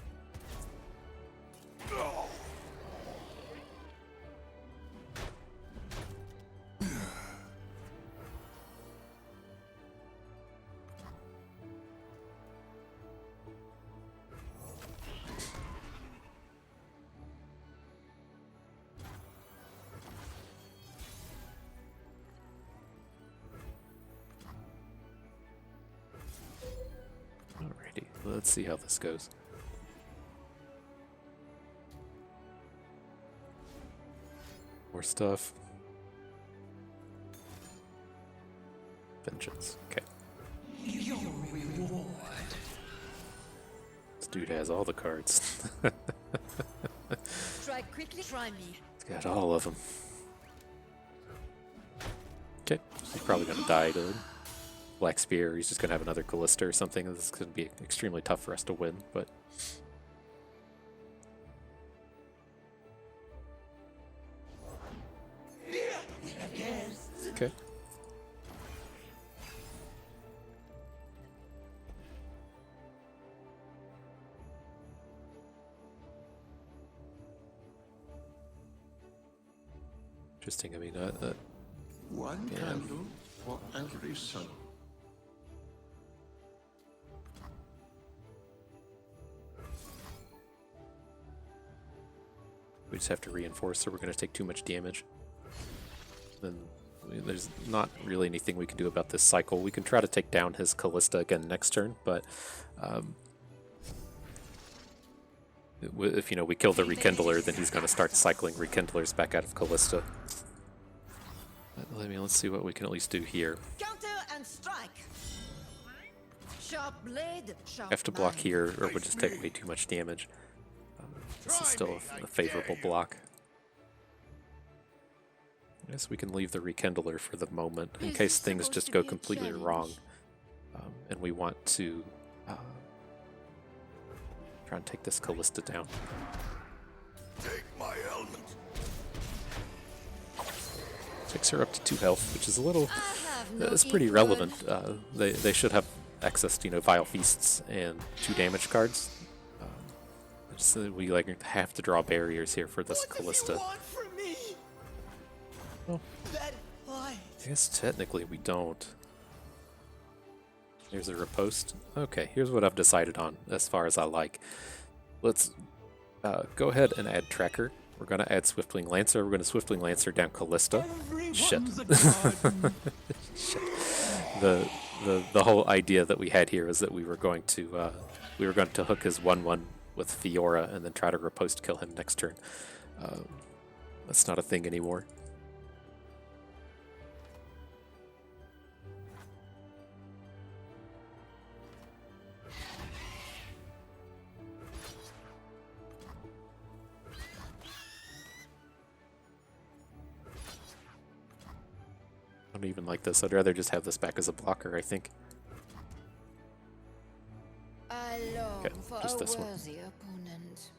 Alrighty, let's see how this goes. More stuff. Vengeance. Okay. Your reward. This dude has all the cards. Strike quickly, try me. He's got all of them. Okay, he's probably gonna die to Black Spear. He's just gonna have another Callista or something. This is gonna be extremely tough for us to win, but okay. Interesting. I mean, One Yeah. candle for every soul. we just have to reinforce, so we're going to take too much damage. Then there's not really anything we can do about this cycle. We can try to take down his Callista again next turn, but if we kill the Rekindler, then he's going to start cycling Rekindlers back out of Callista. But, let's see what we can at least do here. Counter and strike. Sharp blade, sharp Have to block mind. here, or we'll just take way too much damage. This is still a favorable block. I guess we can leave the Rekindler for the moment, in Is case this things supposed just to go be a completely challenge? wrong. And we want to try and take this Callista down. Take my element. Takes her up to 2 health, which is a little... I have no it's pretty equal. relevant. They should have access to, Vile Feasts and 2 damage cards. We have to draw barriers here for this Callista. from me? Well, That lie. I guess technically we don't. Here's a riposte. Okay, here's what I've decided on as far as I like. Let's go ahead and add Tracker. We're going to add Swiftwing Lancer. We're going to Swiftwing Lancer down Callista. Shit. Everyone's a god. Shit. The whole idea that we had here is that we were going to hook his 1/1 with Fiora and then try to riposte kill him next turn. That's not a thing anymore. I don't even like this. I'd rather just have this back as a blocker, I think. I long Okay, for just a this one. worthy opponent.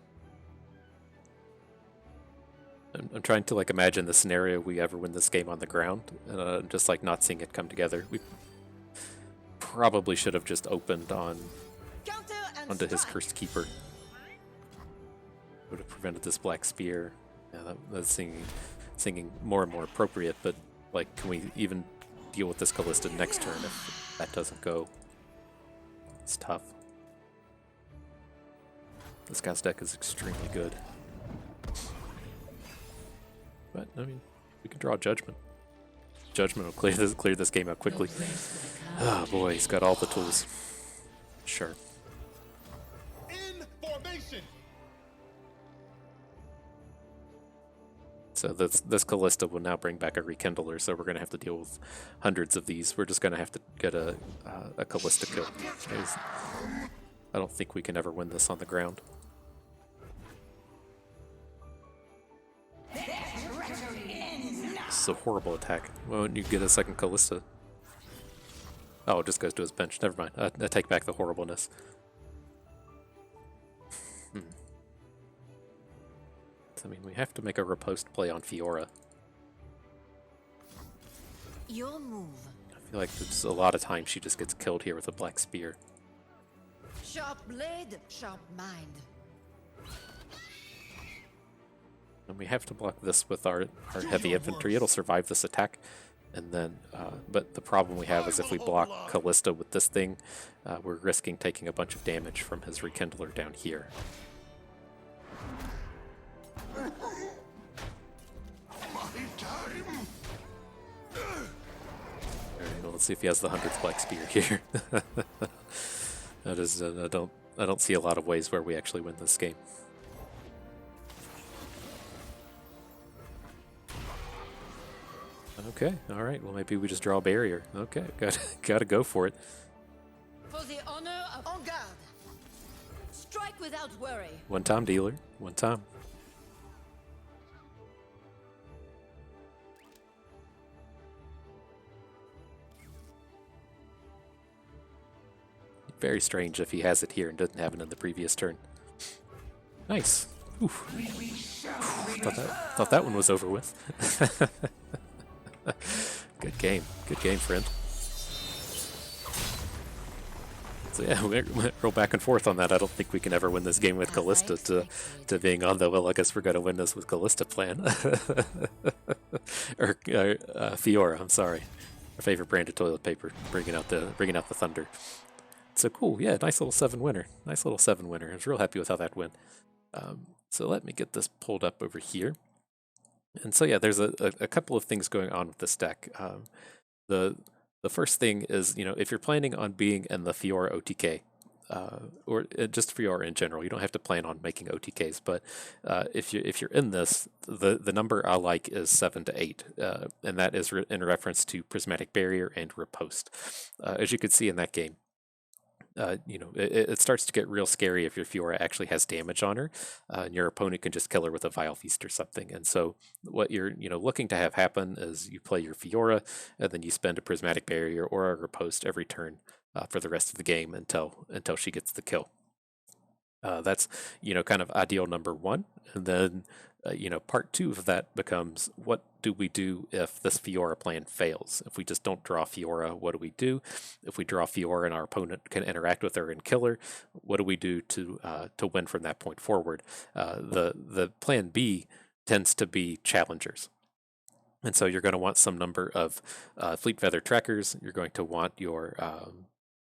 I'm trying to imagine the scenario we ever win this game on the ground, and just not seeing it come together. We probably should have just opened on Counter and onto his strike. Cursed Keeper. Would have prevented this Black Spear. Yeah, that's singing more and more appropriate, but can we even deal with this Callista next turn if that doesn't go? It's tough. This guy's deck is extremely good. But, we can draw Judgment. Judgment will clear this game out quickly. Oh boy, he's got all the tools. Sure. In formation. So this Callista will now bring back a Rekindler, so we're going to have to deal with hundreds of these. We're just going to have to get a Callista kill. I don't think we can ever win this on the ground. It's a horrible attack. Why wouldn't you get a second Callista? Oh, it just goes to his bench. Never mind. I take back the horribleness. I mean, we have to make a riposte play on Fiora. Your move. I feel like there's a lot of times she just gets killed here with a black spear. Sharp blade, sharp mind. And we have to block this with our heavy infantry. It'll survive this attack. And then, but the problem we have is if we block Callista with this thing, we're risking taking a bunch of damage from his Rekindler down here. Alright, well, let's see if he has the 100th Black Spear here. That is, I don't see a lot of ways where we actually win this game. Okay, alright, well maybe we just draw a barrier. Okay, gotta go for it. For the honor of En garde. Strike without worry. One time, dealer. One time. Very strange if he has it here and doesn't have it in the previous turn. Nice. Oof. Thought that one was over with. Good game. Good game, friend. So yeah, we roll back and forth on that. I don't think we can ever win this game with Callista to being on the, well, I guess we're going to win this with Callista plan. Or Fiora, I'm sorry. Our favorite brand of toilet paper, bringing out the thunder. So cool, yeah, nice little 7 winner. Nice little 7 winner. I was real happy with how that went. So let me get this pulled up over here. And so yeah, there's a couple of things going on with this deck. The first thing is, you know, if you're planning on being in the Fiora OTK, or just Fiora in general, you don't have to plan on making OTKs, but if you're in this, the number I like is 7 to 8, and that is in reference to Prismatic Barrier and Riposte. As you can see in that game, you know, it starts to get real scary if your Fiora actually has damage on her, and your opponent can just kill her with a Vile Feast or something. And so what you're, you know, looking to have happen is you play your Fiora, and then you spend a Prismatic Barrier or a Riposte every turn for the rest of the game until she gets the kill. That's, you know, kind of ideal number 1. And then, you know, part 2 of that becomes, what do we do if this Fiora plan fails? If we just don't draw Fiora, what do we do? If we draw Fiora and our opponent can interact with her and kill her, what do we do to win from that point forward? The plan B tends to be challengers. And so you're going to want some number of Fleet Feather Trackers. You're going to want your...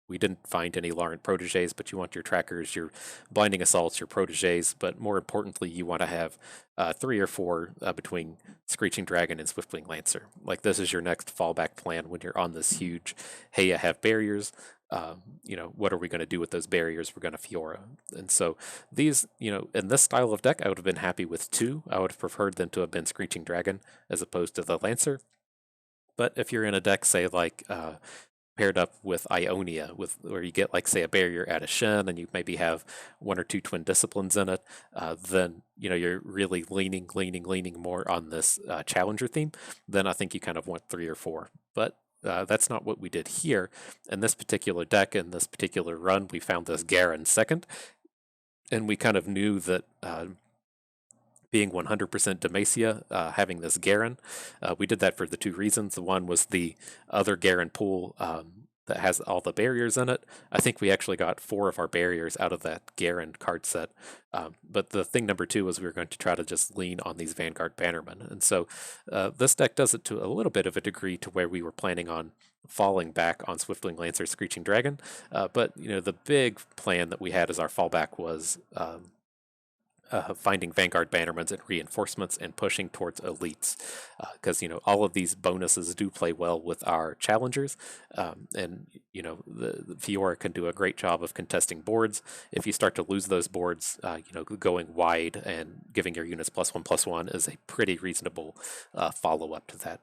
we didn't find any Laurent Proteges, but you want your trackers, your Blinding Assaults, your Proteges, but more importantly, you want to have 3 or 4 between Screeching Dragon and Swiftwing Lancer. Like, this is your next fallback plan when you're on this huge, hey, I have barriers. You know, what are we going to do with those barriers? We're going to Fiora. And so these, you know, in this style of deck, I would have been happy with 2. I would have preferred them to have been Screeching Dragon as opposed to the Lancer. But if you're in a deck, say, like... paired up with Ionia, where you get, like, say, a barrier at a Shen, and you maybe have 1 or 2 Twin Disciplines in it, then, you know, you're really leaning more on this challenger theme, then I think you kind of want 3 or 4. But that's not what we did here. In this particular deck, in this particular run, we found this Garen second, and we kind of knew that... being 100% Demacia, having this Garen. We did that for the 2 reasons. The one was the other Garen pool that has all the barriers in it. I think we actually got 4 of our barriers out of that Garen card set. But the thing number 2 was we were going to try to just lean on these Vanguard Bannermen. And so this deck does it to a little bit of a degree to where we were planning on falling back on Swiftwing Lancer, Screeching Dragon. But, you know, the big plan that we had as our fallback was... finding Vanguard Bannermans and reinforcements and pushing towards elites, because all of these bonuses do play well with our challengers, and the Fiora can do a great job of contesting boards. If you start to lose those boards, going wide and giving your units +1/+1 is a pretty reasonable follow up to that.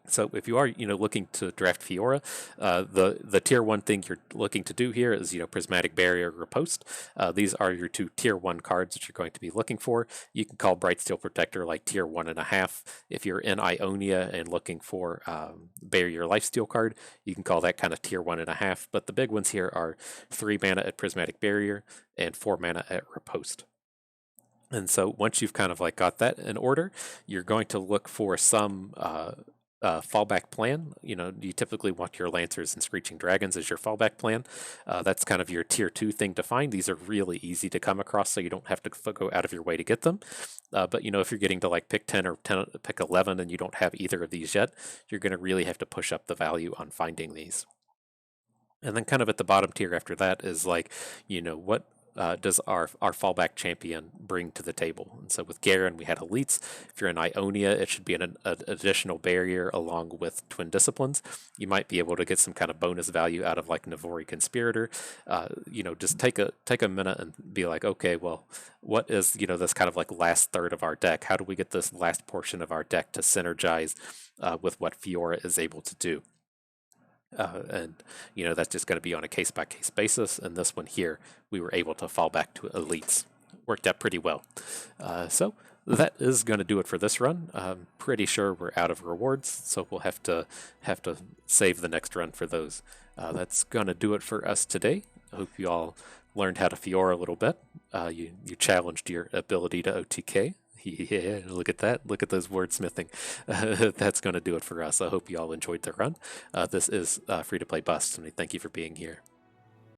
So if you are, looking to draft Fiora, the tier 1 thing you're looking to do here is, Prismatic Barrier, Riposte. These are your 2 tier 1 cards that you're going to be looking for. You can call Brightsteel Protector like tier 1.5. If you're in Ionia and looking for Barrier Lifesteal card, you can call that kind of tier 1.5. But the big ones here are 3 mana at Prismatic Barrier and 4 mana at Riposte. And so once you've kind of like got that in order, you're going to look for some fallback plan. You typically want your Lancers and Screeching Dragons as your fallback plan. That's kind of your tier 2 thing to find. These are really easy to come across, so you don't have to go out of your way to get them. But if you're getting to like pick 10 or pick 11 and you don't have either of these yet, you're going to really have to push up the value on finding these. And then kind of at the bottom tier after that is like, what does our fallback champion bring to the table? And so with Garen, we had elites. If you're in Ionia, it should be an additional barrier along with Twin Disciplines. You might be able to get some kind of bonus value out of like Navori Conspirator. Just take a minute and be like, okay, well, what is this kind of like last third of our deck? How do we get this last portion of our deck to synergize with what Fiora is able to do? And that's just going to be on a case-by-case basis. And this one here, we were able to fall back to elites. Worked out pretty well. So that is going to do it for this run. I'm pretty sure we're out of rewards, so we'll have to save the next run for those. That's going to do it for us today. I hope you all learned how to Fiora a little bit. You challenged your ability to OTK. Yeah, look at that. Look at those wordsmithing. That's going to do it for us. I hope you all enjoyed the run. This is Free to Play Bust, and thank you for being here.